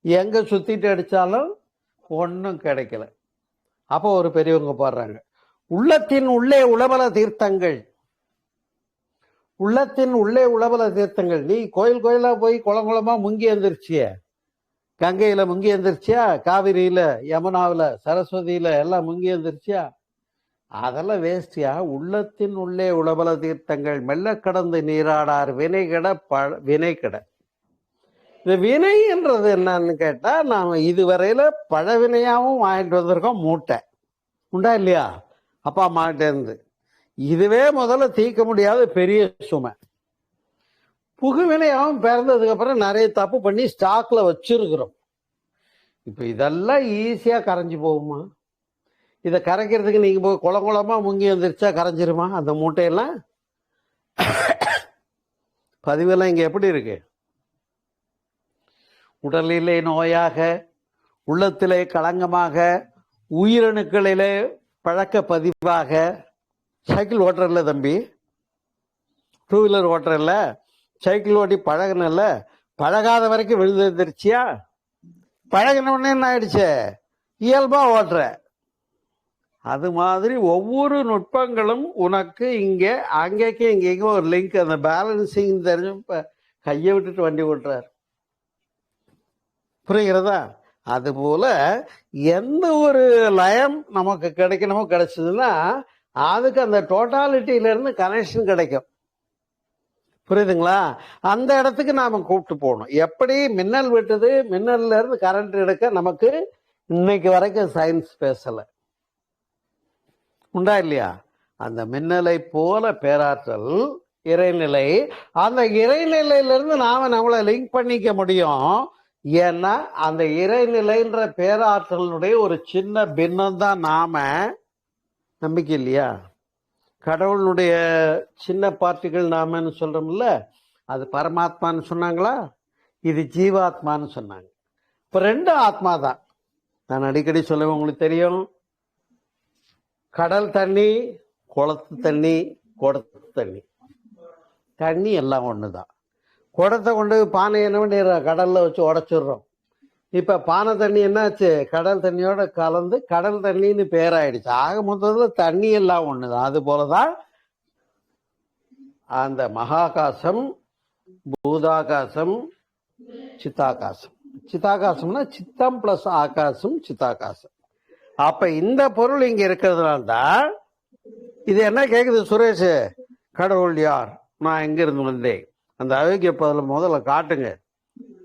A: எங்க சுத்திட்டு அடிச்சாலும் ஒன்னும் கிடைக்கல. அப்போ ஒரு பெரியவங்க பாடுறாங்க, உள்ளத்தின் உள்ளே உளபல தீர்த்தங்கள், உள்ளத்தின் உள்ளே உளபல தீர்த்தங்கள். நீ கோயில் கோயிலா போய் குளங்குளமா முங்கி எழுந்திருச்சிய, கங்கையில முங்கி எழுந்திருச்சியா, காவிரியில, யமுனாவில, சரஸ்வதியில எல்லாம் முங்கி எழுந்திருச்சியா? அதெல்லாம் வேஸ்டியா? உள்ளத்தின் உள்ளே உளபல தீர்த்தங்கள் மெல்ல கடந்து நீராடார் வினை கட. இந்த வினை என்றது என்னன்னு கேட்டா, நாம இதுவரையில பழவினையாவும் வாங்கிட்டு வந்திருக்கோம், மூட்டை உண்டா இல்லையா? அப்பா அம்மாகிட்ட இருந்து. இதுவே முதல்ல தீர்க்க முடியாத பெரிய சுமை. புகுவினையாவும் பிறந்ததுக்கு அப்புறம் நிறைய தப்பு பண்ணி ஸ்டாக்ல வச்சிருக்கிறோம். இப்ப இதெல்லாம் ஈஸியா கரைஞ்சு போகுமா? இதை கரைக்கிறதுக்கு நீங்க போய் குளமா முங்கி வந்துருச்சா கரைஞ்சிருமா அந்த மூட்டையெல்லாம்? பதிவெல்லாம் இங்க எப்படி இருக்கு? உடலிலே நோயாக, உள்ளத்திலே களங்கமாக, உயிரணுக்களிலே பழக்க பதிவாக. சைக்கிள் ஓட்டுறல தம்பி, 2 வீலர் ஓட்டுறல, சைக்கிள் ஓட்டி பழகினல, பழகாத வரைக்கும் விழுந்துருச்சியா? பழகின உடனே என்ன ஆயிடுச்சு? இயல்பா ஓட்டுற. அது மாதிரி ஒவ்வொரு நுட்பங்களும் உனக்கு இங்க அங்கேக்கு இங்கேயும் ஒரு லிங்க். அந்த பேலன்சிங் தெரிஞ்சு கையை விட்டுட்டு வண்டி ஓட்டுறாரு. புரிகிறதா? அதுபோல எந்த ஒரு லயம் நமக்கு கிடைக்கணுமோ கிடைச்சதுன்னா அதுக்கு அந்த டோட்டாலிட்டியில இருந்து கனெக்ஷன் கிடைக்கும். புரியுதுங்களா? அந்த இடத்துக்கு நாம கூப்பிட்டு போகணும். எப்படி மின்னல் வெட்டுது, மின்னல்ல இருந்து கரண்ட் எடுக்க நமக்கு இன்னைக்கு வரைக்கும் சயின்ஸ் பேசல. உண்டா இல்லையா? அந்த மின்னலை போல பேராற்றல் இறைநிலை. அந்த இறைநிலையிலிருந்து நாம நம்மளை லிங்க் பண்ணிக்க முடியும். ஏன்னா அந்த இறைநிலைன்ற பேராற்றலுடைய ஒரு சின்ன பின்னம் தான் நாம. நம்பிக்கை இல்லையா? கடவுளுடைய சின்ன பார்ட்டிகள் நாமன்னு சொல்றோம்ல, அது பரமாத்மான்னு சொன்னாங்களா, இது ஜீவாத்மான்னு சொன்னாங்க. இப்ப ரெண்டு ஆத்மா தான். நான் அடிக்கடி சொல்லுவேன், உங்களுக்கு தெரியும், கடல் தண்ணி, குளத்து தண்ணி, குடத்து தண்ணி, தண்ணி எல்லாம் ஒண்ணுதான். குடத்தை கொண்டு பானை என்ன பண்ணிடுறோம், கடல்ல வச்சு உடைச்சிடுறோம். இப்ப பானை தண்ணி என்னாச்சு, கடல் தண்ணியோட கலந்து கடல் தண்ணின்னு பேராயிடுச்சு. ஆக மொத்தத்துல தண்ணி எல்லாம் ஒண்ணுதான். அது போலதான் அந்த மகாகாசம், பூதாகாசம், சித்தாகாசம். சித்தாகாசம்னா சித்தம் பிளஸ் ஆகாசம், சித்தாகாசம். அப்ப இந்த பொருள் இங்க இருக்கிறதுனால தான் இது என்ன கேக்குது சுரேஷ், கடவுள் யார், நான் எங்க இருந்து வந்தேன், அந்த அயோக்கிய முதல்ல காட்டுங்க.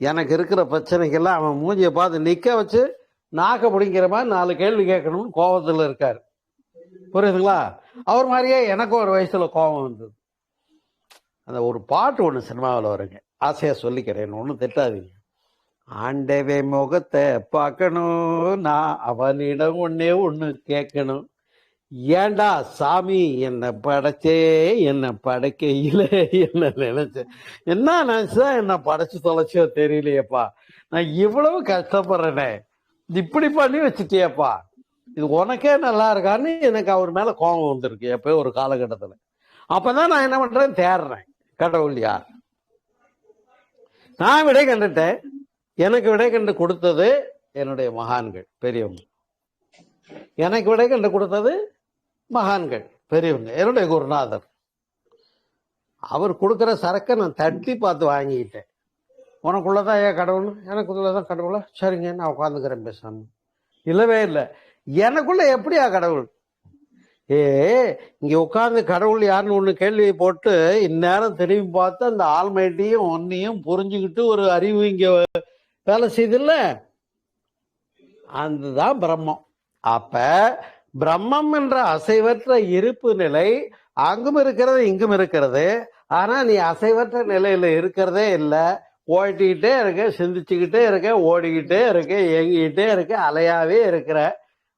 A: எனக்கு இருக்கிற பிரச்சனைக்கெல்லாம் அவன் மூஞ்சியை பார்த்து நிக்க வச்சு நாக்க பிடிக்கிற மாதிரி 4 கேள்வி கேட்கணும்னு கோபத்துல இருக்காரு. புரியுதுங்களா? அவர் மாதிரியே எனக்கு ஒரு வயசுல கோபம் வந்தது. அந்த ஒரு பாட்டு ஒண்ணு சினிமாவில் வருங்க, ஆசையா சொல்லிக்கிறேன், ஒன்றும் திட்டாதீங்க. ஆண்டவே முகத்தை பார்க்கணும், நான் அவனிடம் ஒண்ணு கேட்கணும், ஏண்டா சாமி என்ன படைச்சே, என்ன படைக்கையில என்ன நினைச்சேன், என்ன நினைச்சா என்ன படைச்சு தொலைச்சோ தெரியலையேப்பா, நான் இவ்வளவு கஷ்டப்படுறேனே, இப்படி பண்ணி வச்சுட்டியப்பா, இது உனக்கே நல்லா இருக்கான்னு எனக்கு அவர் மேல கோபம் வந்திருக்கு எப்போ ஒரு காலகட்டத்துல. அப்பதான் நான் என்ன பண்றேன், தேடுறேன் கடவுள் யார். நான் விடை கண்டுட்டேன். எனக்கு விடை கண்டு கொடுத்தது என்னுடைய மகான்கள், பெரியவங்க. எனக்கு விடை கண்டு கொடுத்தது மகான்கள், பெரியவங்க, என்னுடைய குருநாதர். அவர் கொடுக்கிற சரக்கை நான் தட்டி பார்த்து வாங்கிக்கிட்டேன். உனக்குள்ளதான் ஏன் கடவுள், எனக்குள்ளதான் கடவுளா, சரிங்க நான் உட்காந்துக்கிறேன் பேசாம. இல்லவே இல்லை, எனக்குள்ள எப்படியா கடவுள், இங்க உட்கார்ந்து கடவுள் யாருன்னு ஒண்ணு கேள்வி போட்டு இந்நேரம் திரும்பி பார்த்து அந்த ஆல்மைட்டியும் ஒன்னையும் புரிஞ்சுக்கிட்டு ஒரு அறிவு இங்க வேலை செய்தில்ல, அதுதான் பிரம்மம். அப்ப பிரம்மம் என்ற அசைவற்ற இருப்பு நிலை அங்கும் இருக்கிறது இங்கும் இருக்கிறது. ஆனா நீ அசைவற்ற நிலையில இருக்கிறதே இல்லை, ஓட்டிக்கிட்டே இருக்க, சிந்திச்சுக்கிட்டே இருக்க, ஓடிக்கிட்டே இருக்க, இயங்கிக்கிட்டே இருக்க, அலையாவே இருக்கிற.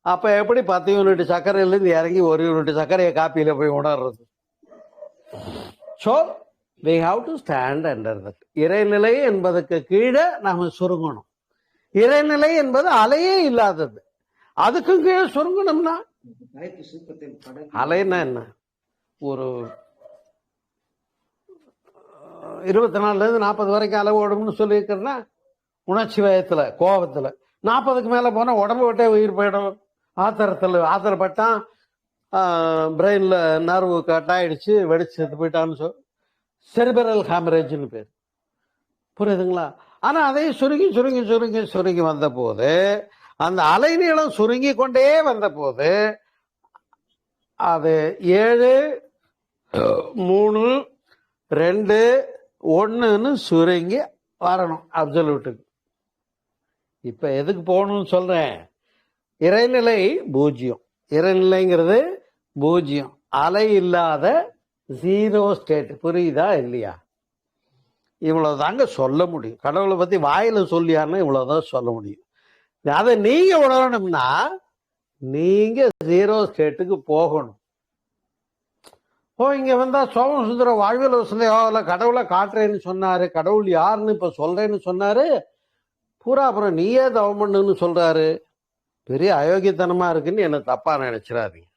A: அப்ப எப்படி 10 யூனிட் சர்க்கரையிலிருந்து இறங்கி 1 யூனிட் சர்க்கரையை காப்பியில போய் உணர்றது? So we have to stand under that. இறைநிலை என்பதற்கு கீழே நாம சுருங்கணும். இறைநிலை என்பது அலையே இல்லாதது, அதுக்கும் கீழே சுருங்கணும்னா அலைன்னா என்ன, ஒரு 24 இருந்து 40 வரைக்கும் அலை ஓடும்னு சொல்லியிருக்கிறேன்னா, உணர்ச்சி வயத்துல கோபத்துல 40க்கு மேல போனா உடம்பு விட்டே உயிர் போயிடும். ஆத்திரப்பட்டான், பிரெயின்ல நர்வு கட் ஆயிடுச்சு, வெடிச்சு செத்து போயிட்டான்னு செரிபரல் ஹேமரேஜ்னு பேர். புரியுதுங்களா? ஆனா அதை சுருங்கி சுருங்கி சுருங்கி சுருங்கி வந்த போது, அந்த அலைநீளம் சுருங்கி கொண்டே வந்த போது, அது 7 3 2 1ன்னு சுருங்கி வரணும் அப்சல்யூட்டுக்கு. இப்ப எதுக்கு போகணும்னு சொல்றேன், இறைநிலை பூஜ்யம். இறைநிலைங்கிறது பூஜ்யம், அலை இல்லாத ஜீரோ ஸ்டேட். புரியுதா இல்லையா? இவ்வளவு தாங்க சொல்ல முடியும். கடவுளை பத்தி வாயில சொல்லியான்னு இவ்வளவுதான் சொல்ல முடியும். அதை நீங்க உணரணும்னா நீங்க ஜீரோ ஸ்டேட்டுக்கு போகணும். இங்க வந்தா சோமசுந்தர வாழ்வியல் வசந்த கடவுளை காட்டுறேன்னு சொன்னாரு, கடவுள் யாருன்னு இப்ப சொல்றேன்னு சொன்னாரு, பூரா அப்புறம் நீயே தவம் பண்ணுன்னு சொல்றாரு. பெரிய அயோக்கியத்தனமா இருக்குன்னு என்ன தப்பா நினைச்சிடாதீங்க.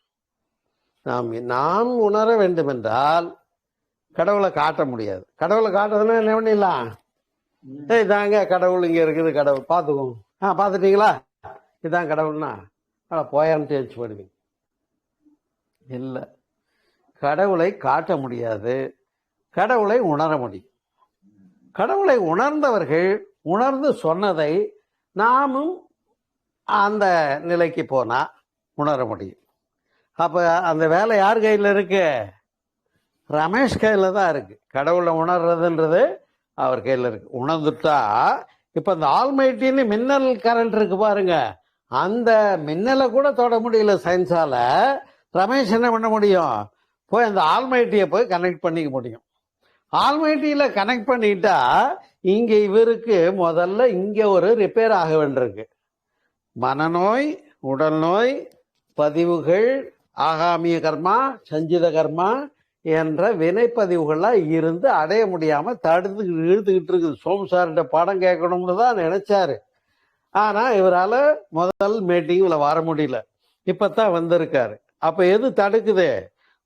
A: நாம் உணர வேண்டும் என்றால் கடவுளை காட்ட முடியாது. கடவுளை காட்டுறதுன்னா என்ன பண்ணிடலாம், இதாங்க கடவுள் இங்க இருக்குது, கடவுள் பார்த்துக்கோங்க, பார்த்துட்டீங்களா, இதுதான் கடவுள்னா போயான்னு தேய்ச்சி போடுவீங்க. இல்லை, கடவுளை காட்ட முடியாது, கடவுளை உணர முடியும். கடவுளை உணர்ந்தவர்கள் உணர்ந்து சொன்னதை நாமும் அந்த நிலைக்கு போனா உணர முடியும். அப்ப அந்த வேலை யார் கையில் இருக்கு? ரமேஷ் கையில தான் இருக்கு. கடவுளை உணர்றதுன்றது அவர் கையில் இருக்கு. உணர்ந்துட்டா இப்ப இந்த ஆல்மைட்டின்னு மின்னல் கரண்ட் இருக்கு பாருங்க, அந்த மின்னலை கூட தொட முடியல சயின்ஸால. ரமேஷ் என்ன பண்ண முடியும்? போய் அந்த ஆல்மைட்டியை போய் கனெக்ட் பண்ணிக்க முடியும். ஆல்மைட்டியில கனெக்ட் பண்ணிட்டா இங்க இவருக்கு முதல்ல இங்க ஒரு ரிப்பேர் ஆக வேண்டியிருக்கு. மனநோய், உடல் நோய், பதிவுகள், ஆகாமிய கர்மா, சஞ்சித கர்மா என்ற வினைப்பதிவுகள்லாம் இருந்து அடைய முடியாம தடுத்து இழுத்துக்கிட்டு இருக்குது. சோம்சார்கிட்ட பாடம் கேட்கணும்னு தான் நினைச்சாரு. ஆனா இவரால் முதல் மீட்டிங்ல வர முடியல. இப்பதான் வந்திருக்காரு. அப்ப எது தடுக்குது?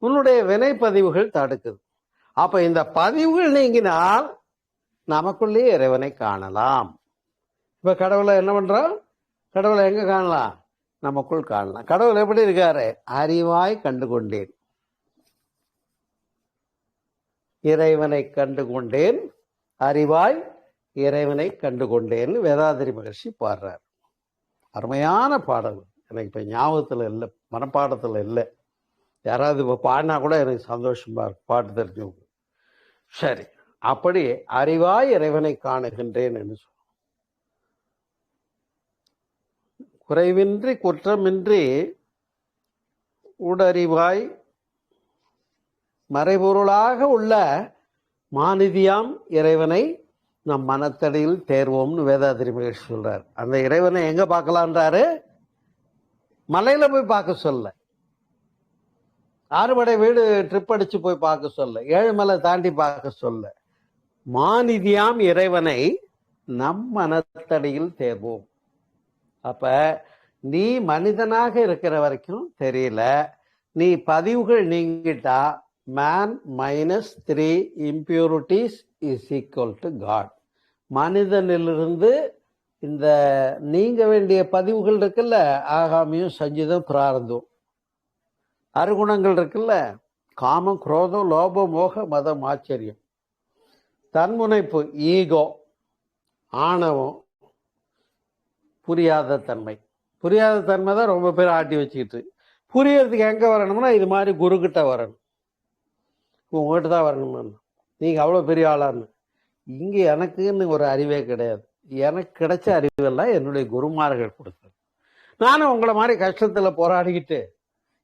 A: உன்னுடைய வினைப்பதிவுகள் தடுக்குது. அப்ப இந்த பதிவுகள் நீங்கினால் நமக்குள்ளே இறைவனை காணலாம். இப்ப கடவுளை என்ன பண்றோம்? கடவுளை எங்க காணலாம்? நமக்குள் காணலாம். கடவுள் எப்படி இருக்காரு? அறிவாய் கண்டு கொண்டேன், இறைவனை கண்டு கொண்டேன், அறிவாய் இறைவனை கண்டு கொண்டேன்னு வேதாதிரி மகர்ஷி பாடுறார். அருமையான பாடல். எனக்கு இப்ப ஞாபகத்துல இல்லை, மனப்பாடத்துல இல்லை. யாராவது இப்ப பாடினா கூட எனக்கு சந்தோஷமா இருக்கும், பாட்டு தெரிஞ்சவங்க. சரி, அப்படி அறிவாய் இறைவனை காணுகின்றேன் என்று சொல்ல, குறைவின்றி குற்றமின்றி உடறிவாய் மறைபொருளாக உள்ள மாநிதியாம் இறைவனை நம் மனத்தடியில் தேர்வோம்னு வேதாதிரி மகர்ஷி சொல்றாரு. அந்த இறைவனை எங்க பார்க்கலான்றாரு? மலையில போய் பார்க்க சொல்ல, ஆறுபடை வீடு ட்ரிப் அடிச்சு போய் பார்க்க சொல்ல, ஏழுமலை தாண்டி பார்க்க சொல்ல, மாநிதியாம் இறைவனை நம் மனத்தடியில் தேர்வோம். அப்ப நீ மனிதனாக இருக்கிற வரைக்கும் தெரியல. நீ பதிவுகள் நீங்கிட்டா man -3 impurities is equal to God. மனிதனிலிருந்து இந்த நீங்க வேண்டிய பதிவுகள் இருக்குல்ல, ஆகாமியும் சஞ்சிதம் பிராரந்தம், அருகுணங்கள் இருக்குல்ல, காமம், குரோதம், லோபம், மோக, மதம், ஆச்சரியம், தன்முனைப்பு, ஈகோ, ஆணவம், புரியாத தன்மை. புரியாத தன்மை தான் ரொம்ப பேர் ஆட்டி வச்சுக்கிட்டு. புரியறதுக்கு எங்க வரணும்னா இது மாதிரி குரு கிட்ட வரணும். உங்ககிட்ட தான் வரணும். நீங்க அவ்வளவு பெரிய ஆளான்னு. இங்க எனக்குன்னு ஒரு அறிவே கிடையாது. எனக்கு கிடைச்ச அறிவெல்லாம் என்னுடைய குருமார்கள் கொடுத்தது. நானும் உங்களை மாதிரி கஷ்டத்துல போராடிக்கிட்டு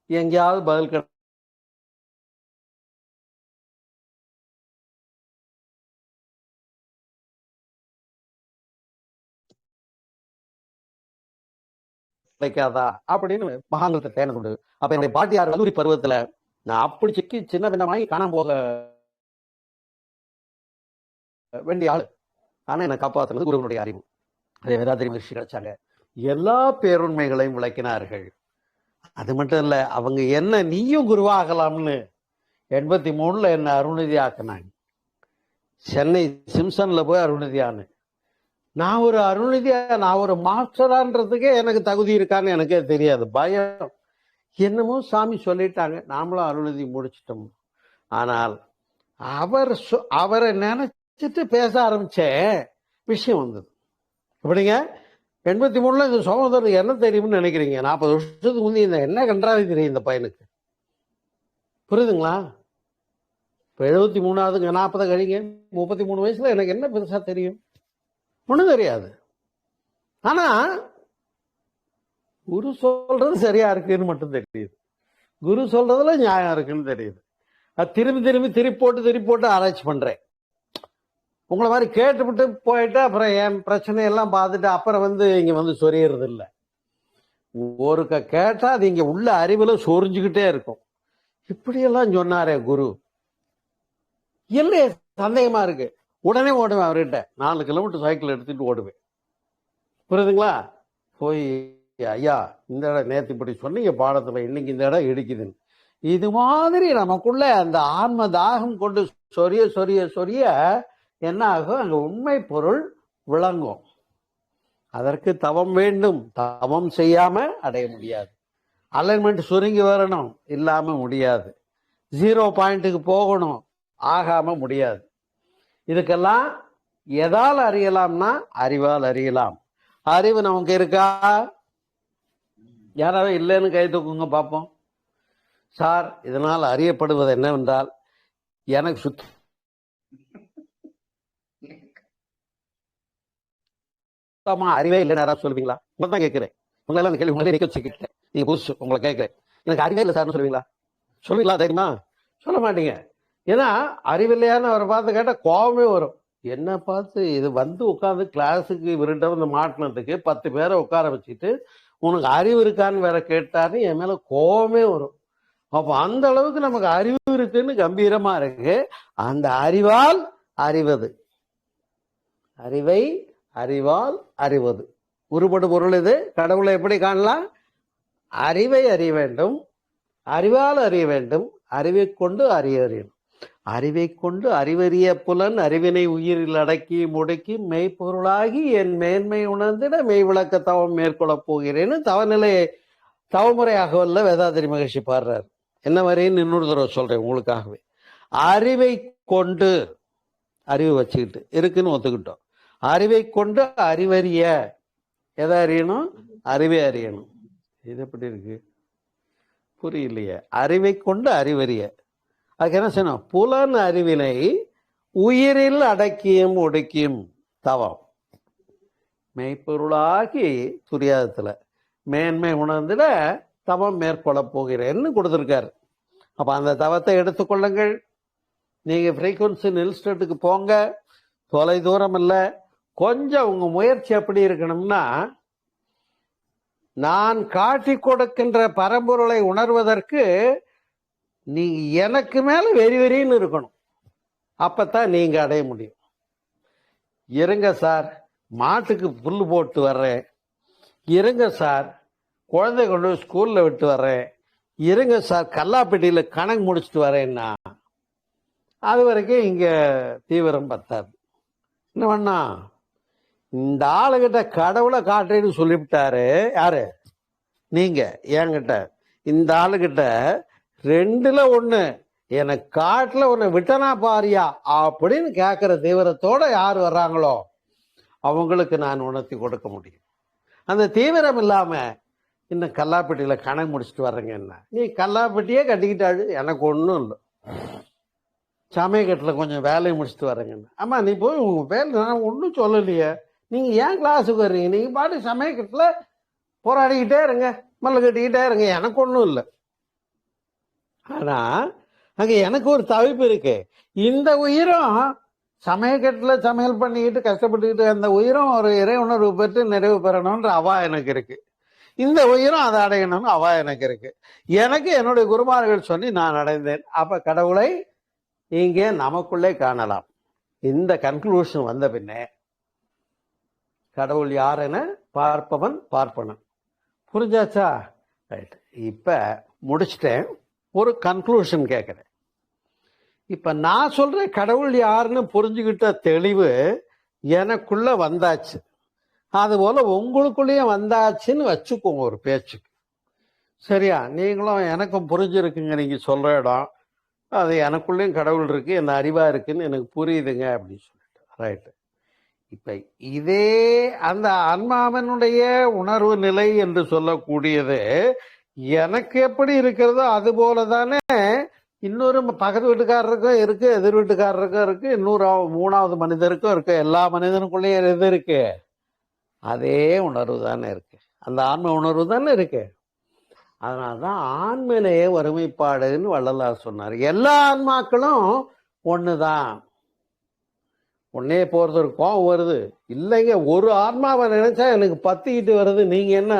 A: எங்கேயாவது பதில் கிடைக்காதா அப்படின்னு மகாங்கத்தை தேன கொண்டு. அப்ப என்னுடைய பாட்டியார் கல்லூரி பருவத்துல நான் அப்படி சிக்கி சின்ன பின்னமாகி காணாம போக வேண்டிய ஆளு. ஆனா என்னை காப்பாற்றுறது குருவனுடைய அறிவு. அதே வேதாதிரி மகர்ஷி கிடைச்சாங்க. எல்லா பேருண்மைகளையும் விளக்கினார்கள். அது மட்டும் இல்ல, அவங்க என்ன நீயும் குருவாகலாம்னு 83 என்ன அருள்நிதி ஆக்கினாங்க. சென்னை சிம்சன்ல போய் அருள்நிதி ஆனு. நான் ஒரு அருள்நிதியா, நான் ஒரு மாஸ்டரான்றதுக்கே எனக்கு தகுதி இருக்கான்னு எனக்கே தெரியாது. பயம். என்னமோ சாமி சொல்லிட்டாங்க, நாமளும் அருள்நிதி முடிச்சிட்டோம். ஆனால் அவரை நினைச்சிட்டு பேச ஆரம்பிச்ச விஷயம் வந்தது. எப்படிங்க 83 இந்த சோமதருக்கு என்ன தெரியும்னு நினைக்கிறீங்க? 40 வருஷத்துக்கு முந்தைய இந்த என்ன கன்றாவே தெரியும் இந்த பையனுக்கு. புரியுதுங்களா? இப்ப 73வது 40 கழிங்க, 33 வயசுல எனக்கு என்ன பெருசா தெரியும்? ஒண்ணும் தெரியாது. ஆனா குரு சொல்றது சரியா இருக்குன்னு மட்டும் தெரியுது. குரு சொல்றதுல நியாயம் இருக்குன்னு தெரியுது. அது திருப்பி போட்டு ஆராய்ச்சி பண்றேன். உங்களை மாதிரி கேட்டுவிட்டு போயிட்டு அப்புறம் என் பிரச்சனையெல்லாம் பார்த்துட்டு அப்புறம் இங்க சொரியறது இல்லை. ஒரு கேட்டா அது இங்க உள்ள அறிவுல சொரிஞ்சுக்கிட்டே இருக்கும். இப்படியெல்லாம் சொன்னாரே குரு, இல்லையே சந்தேகமா இருக்கு. உடனே ஓடுவேன் அவர்கிட்ட. 4 கிலோமீட்டர் சைக்கிள் எடுத்துட்டு ஓடுவேன். புரியுதுங்களா? போய் ஐயா இந்த இடம் நேற்று இப்படி சொன்னீங்க பாடத்துல, இன்னைக்கு இந்த இடம் இடிக்குதுன்னு. இது மாதிரி நமக்குள்ள அந்த ஆன்ம தாகம் கொண்டு சொரிய சொரிய சொரிய என்ன ஆகும்? அங்க உண்மை பொருள் விளங்கும். அதற்கு தவம் வேண்டும். தவம் செய்யாம அடைய முடியாது. அலைன்மெண்ட் சுருங்கி வரணும், இல்லாம முடியாது. 0 பாயிண்ட்டுக்கு போகணும், ஆகாம முடியாது. இதுக்கெல்லாம் எதால் அறியலாம்னா அறிவால் அறியலாம். அறிவு நமக்கு இருக்கா? யாராவது இல்லைன்னு கை தூக்குங்க பார்ப்போம். சார், இதனால் அறியப்படுவது என்னவென்றால் எனக்கு சுத்தமா அறிவே இல்லைன்னு யாராவது சொல்லுவீங்களா? உங்களை தான் கேட்கிறேன். உங்களெல்லாம் அந்த கேள்வி உங்களே நிக்க வச்சு கேட்கிறேன். நீங்க புதுசு, உங்களை கேட்கிறேன். எனக்கு அறிவே இல்லை சார்னு சொல்லுவீங்களா? சொல்லுவீங்களா தைரியமா? சொல்ல மாட்டீங்க. ஏன்னா அறிவில்லையான்னு அவரை பார்த்து கேட்டா கோபமே வரும். என்ன பார்த்து இது வந்து உட்காந்து கிளாஸுக்கு விருண்ட வந்து மாட்டினதுக்கு 10 பேரை உட்கார வச்சுட்டு உனக்கு அறிவு இருக்கான்னு வேற கேட்டாருன்னு என் மேல கோபமே வரும். அப்போ அந்த அளவுக்கு நமக்கு அறிவு இருக்குன்னு கம்பீரமா இருக்கு. அந்த அறிவால் அறிவது, அறிவை அறிவால் அறிவது உருப்படு பொருள். இது கடவுளை எப்படி காணலாம்? அறிவை அறிய வேண்டும், அறிவால் அறிய வேண்டும், அறிவை கொண்டு அறியறியணும். அறிவை கொண்டு அறிவறிய புலன் அறிவினை உயிரில் அடக்கி முடக்கி மெய்ப்பொருளாகி என் மேன்மை உணர்ந்திட மெய் விளக்க தவம் மேற்கொள்ளப் போகிறேன்னு தவநிலையை தவமுறையாக வல்ல வேதாத்திரி மகிழ்ச்சி பாடுறார். என்ன மாதிரின்னு இன்னொரு தடவை சொல்றேன் உங்களுக்காகவே. அறிவை கொண்டு, அறிவு வச்சுக்கிட்டு இருக்குன்னு ஒத்துக்கிட்டோம். அறிவை கொண்டு அறிவறிய, எதை அறியணும்? அறிவை அறியணும். இது எப்படி இருக்கு? புரியலையே. அறிவை கொண்டு அறிவறிய, அதுக்கு என்ன செய்யணும்? புலன் அறிவினை உயிரில் அடக்கியும் ஒடுக்கியும் தவம் மெய்ப்பொருளாகி துரியாதத்துல மேன்மை உணர்ந்துட தவம் மேற்கொள்ள போகிறேன்னு கொடுத்துருக்காரு. அப்ப அந்த தவத்தை எடுத்துக்கொள்ளுங்கள். நீங்க ஃப்ரீக்வன்சி நில்ஸ்டேட்டுக்கு போங்க. தொலை தூரம் இல்லை. கொஞ்சம் உங்க முயற்சி எப்படி இருக்கணும்னா, நான் காட்டி கொடுக்கின்ற பரம்பொருளை உணர்வதற்கு நீங்க எனக்கு மேல வெறி வெறின்னு இருக்கணும். அப்பத்தான் நீங்க அடைய முடியும். இருங்க சார், மாட்டுக்கு புல்லு போட்டு வர்றேன். இருங்க சார், குழந்தை கொண்டு ஸ்கூல்ல விட்டு வர்றேன். இருங்க சார், கல்லாப்பெட்டியில கணக்கு முடிச்சுட்டு வரேன்னா அது வரைக்கும் இங்க தீவிரம் பத்தாது. என்ன பண்ணா, இந்த ஆளுகிட்ட கடவுளை காட்டுறேன்னு சொல்லிவிட்டாரு. யாரு? நீங்க. என்கிட்ட இந்த ஆளுகிட்ட 2ல் 1 எனக்கு காட்டுல ஒன்னு விட்டனா பாரியா அப்படின்னு கேட்கிற தீவிரத்தோட யார் வர்றாங்களோ அவங்களுக்கு நான் உணர்த்தி கொடுக்க முடியும். அந்த தீவிரம் இல்லாம இன்னும் கல்லாப்பெட்டியில கணக்கு முடிச்சுட்டு வர்றேங்கன்னா, நீ கல்லாப்பெட்டியே கட்டிக்கிட்டாடு, எனக்கு ஒன்றும் இல்லை. சமயக்கட்டில் கொஞ்சம் வேலையை முடிச்சுட்டு வர்றேங்கண்ணா, ஆமா நீ போய் உங்க வேலை, நான் ஒன்றும் சொல்லலையே, நீங்க ஏன் கிளாஸுக்கு வர்றீங்க? நீங்க பாட்டு சமயக்கட்டில் போராடிக்கிட்டே இருங்க, மல்ல கட்டிக்கிட்டே இருங்க, எனக்கு ஒன்றும் இல்லை. ஆனா அங்க எனக்கு ஒரு தவிப்பு இருக்கு. இந்த உயிரும் சமயக்கட்டுல சமையல் பண்ணிக்கிட்டு கஷ்டப்பட்டுக்கிட்டு அந்த உயிரும் ஒரு இறை உணர்வு பெற்று நிறைவு பெறணும்ன்ற அவா எனக்கு இருக்கு. இந்த உயிரும் அதை அடையணும்னு அவா எனக்கு இருக்கு. எனக்கு என்னுடைய குருமார்கள் சொல்லி நான் அடைந்தேன். அப்ப கடவுளை இங்கே நமக்குள்ளே காணலாம். இந்த கன்க்ளூஷன் வந்த பின்னே கடவுள் யார் என பார்ப்பவன் பார்ப்பனன். புரிஞ்சாச்சா? ரைட். இப்ப முடிச்சிட்டேன். ஒரு கன்க்ளூஷன் கேட்கிறேன். இப்ப நான் சொல்றேன் கடவுள் யாருன்னு புரிஞ்சுக்கிட்ட தெளிவு எனக்குள்ள வந்தாச்சு. அது போல உங்களுக்குள்ளேயும் வந்தாச்சுன்னு வச்சுக்கோங்க ஒரு பேச்சுக்கு. சரியா? நீங்களும் எனக்கும் புரிஞ்சிருக்குங்க நீங்க சொல்ற இடம், அது எனக்குள்ளேயும் கடவுள் இருக்கு, என்ன அறிவா இருக்குன்னு எனக்கு புரியுதுங்க அப்படின்னு சொல்லிட்டு. ரைட்டு. இப்ப இதே அந்த ஆன்மாவனுடைய உணர்வு நிலை என்று சொல்லக்கூடியது எனக்கு எப்படி இருக்கிறதோ அது போலதானே இன்னொரு பக்கத்து வீட்டுக்காரருக்கும் இருக்கு, எதிர் வீட்டுக்காரருக்கும் இருக்கு, இன்னொரு 3வது மனிதருக்கும் இருக்கு. எல்லா மனிதனுக்குள்ளேயும் எது இருக்கு? அதே உணர்வு தானே இருக்கு. அந்த ஆன்ம உணர்வு தானே இருக்கு. அதனாலதான் ஆன்மனையே ஒருமைப்பாடுன்னு வள்ளலார் சொன்னார். எல்லா ஆன்மாக்களும் ஒண்ணுதான். ஒன்னே போறது ஒரு கோபம் வருது இல்லைங்க, ஒரு ஆன்மாவை நினைச்சா எனக்கு பத்திக்கிட்டு வருது, நீங்க என்ன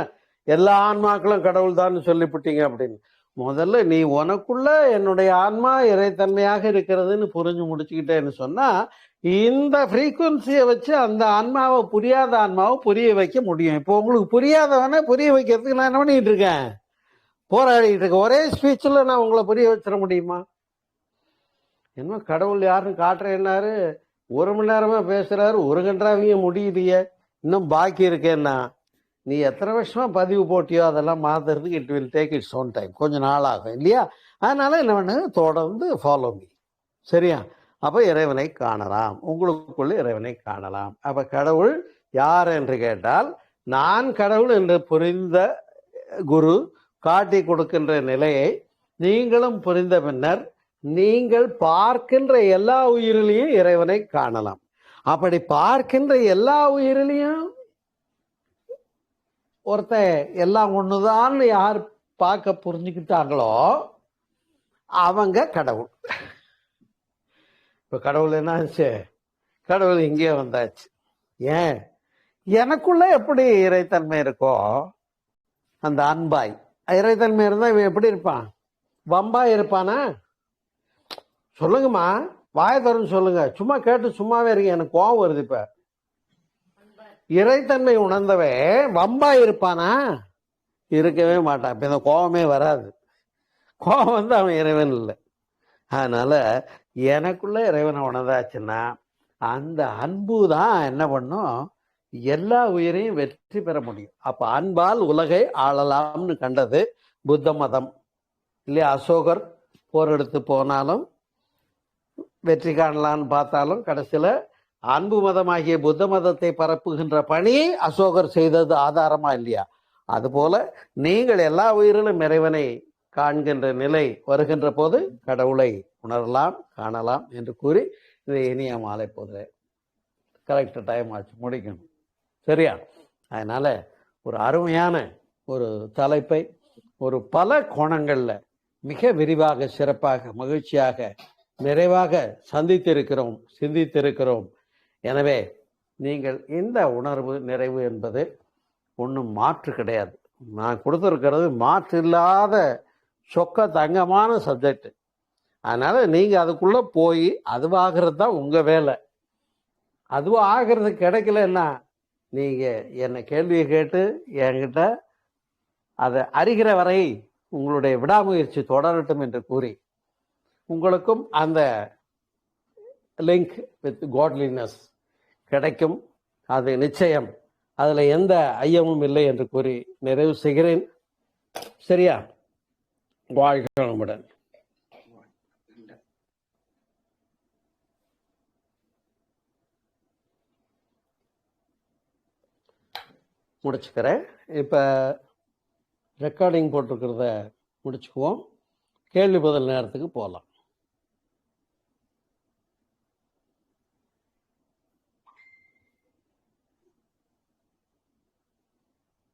A: எல்லா ஆன்மாக்களும் கடவுள் தான் சொல்லிவிட்டீங்க அப்படின்னு. முதல்ல நீ உனக்குள்ள என்னுடைய ஆன்மா இறைத்தன்மையாக இருக்கிறதுன்னு புரிஞ்சு முடிச்சுக்கிட்டேன்னு சொன்னா இந்த ஃப்ரீக்குவன்சியை வச்சு அந்த ஆன்மாவை, புரியாத ஆன்மாவை புரிய வைக்க முடியும். இப்போ உங்களுக்கு புரியாதவனை புரிய வைக்கிறதுக்கு நான் என்ன பண்ணிட்டு இருக்கேன்? போராடிட்டு இருக்கேன். ஒரே ஸ்பீச்சில் நான் உங்களை புரிய வச்சிட முடியுமா? என்ன கடவுள் யாருன்னு காட்டுறேன்னாரு, 1 மணி நேரமா பேசுறாரு, 1 கன்றாவிங்க முடியலையே, இன்னும் பாக்கி இருக்கேன்னா நீ எத்தனை வருஷமா பதிவு போட்டியோ அதெல்லாம் மாத்துறதுக்கு it will take its own time, கொஞ்சம் நாள் ஆகும் இல்லையா? அதனால என்ன பண்ணுங்க, தொடர்ந்து ஃபாலோ மீ. சரியா? அப்ப இறைவனை காணலாம், உங்களுக்குள்ள இறைவனை காணலாம். அப்ப கடவுள் யார் என்று கேட்டால், நான் கடவுள் என்று புரிந்த குரு காட்டி கொடுக்கின்ற நிலையை நீங்களும் புரிந்த பின்னர் நீங்கள் பார்க்கின்ற எல்லா உயிரிலையும் இறைவனை காணலாம். அப்படி பார்க்கின்ற எல்லா உயிரிலையும் ஒருத்தன் எல்லாம் ஒண்ணுதான் யார் பார்க்க புரிஞ்சுக்கிட்டாங்களோ அவங்க கடவுள். இப்ப கடவுள் என்ன ஆச்சு? கடவுள் இங்கே வந்தாச்சு. ஏன்? எனக்குள்ள எப்படி இறைத்தன்மை இருக்கோ அந்த அன்பாய் இறைத்தன்மை இருந்தா இவன் எப்படி இருப்பான்? வம்பாய் இருப்பானா? சொல்லுங்கம்மா, வாய திறந்து சொல்லுங்க. சும்மா கேட்டு சும்மாவே இருக்கு, எனக்கு கோபம் வருது. இப்ப இறைத்தன்மை உணர்ந்தவன் வம்பாய் இருப்பானா? இருக்கவே மாட்டான். இப்ப இந்த கோபமே வராது. கோபம் வந்து அவன் இறைவன் இல்லை. அதனால எனக்குள்ள இறைவனை உணர்ந்தாச்சுன்னா அந்த அன்பு தான் என்ன பண்ணும்? எல்லா உயிரையும் வெற்றி பெற முடியும். அப்ப அன்பால் உலகை ஆளலாம்னு கண்டது புத்த மதம் இல்லையா? அசோகர் போர் எடுத்து போனாலும் வெற்றி காணலான்னு பார்த்தாலும் கடைசியில அன்பு மதமாகிய புத்த மதத்தை பரப்புகின்ற பணி அசோகர் செய்தது ஆதாரமா இல்லையா? அதுபோல நீங்கள் எல்லா உயிரிலும் இறைவனை காண்கின்ற நிலை வருகின்ற போது கடவுளை உணரலாம், காணலாம் என்று கூறி இதை இனிய மாலை போதுறேன். கரெக்ட் டைம் ஆச்சு, முடிக்கணும். சரியா? அதனால ஒரு அருமையான ஒரு தலைப்பை ஒரு பல கோணங்கள்ல மிக விரிவாக, சிறப்பாக, மகிழ்ச்சியாக, நிறைவாக சந்தித்திருக்கிறோம், சிந்தித்திருக்கிறோம். எனவே நீங்கள் இந்த உணர்வு நிறைவு என்பது ஒன்றும் மாற்று கிடையாது. நான் கொடுத்துருக்கிறது மாற்று இல்லாத சொக்க தங்கமான சப்ஜெக்ட். அதனால நீங்க அதுக்குள்ள போய் அதுவாகிறது தான் உங்க வேலை. அதுவும் ஆகிறது கிடைக்கலன்னா நீங்க என்னை கேள்வியை கேட்டு என்கிட்ட அதை அறிகிற வரை உங்களுடைய விடாமுயற்சி தொடரட்டும் என்று கூறி உங்களுக்கும் அந்த லிங்க் வித் காட்லினஸ் கிடைக்கும். அது நிச்சயம், அதுல எந்த ஐயமும் இல்லை என்று கூறி நிறைவு செய்கிறேன். சரியா? வாழ்க வளமுடன். முடிச்சுக்கிறேன். இப்போ ரெக்கார்டிங் போட்டிருக்கிறத முடிச்சுக்குவோம். கேள்வி பதில் நேரத்துக்கு போகலாம்.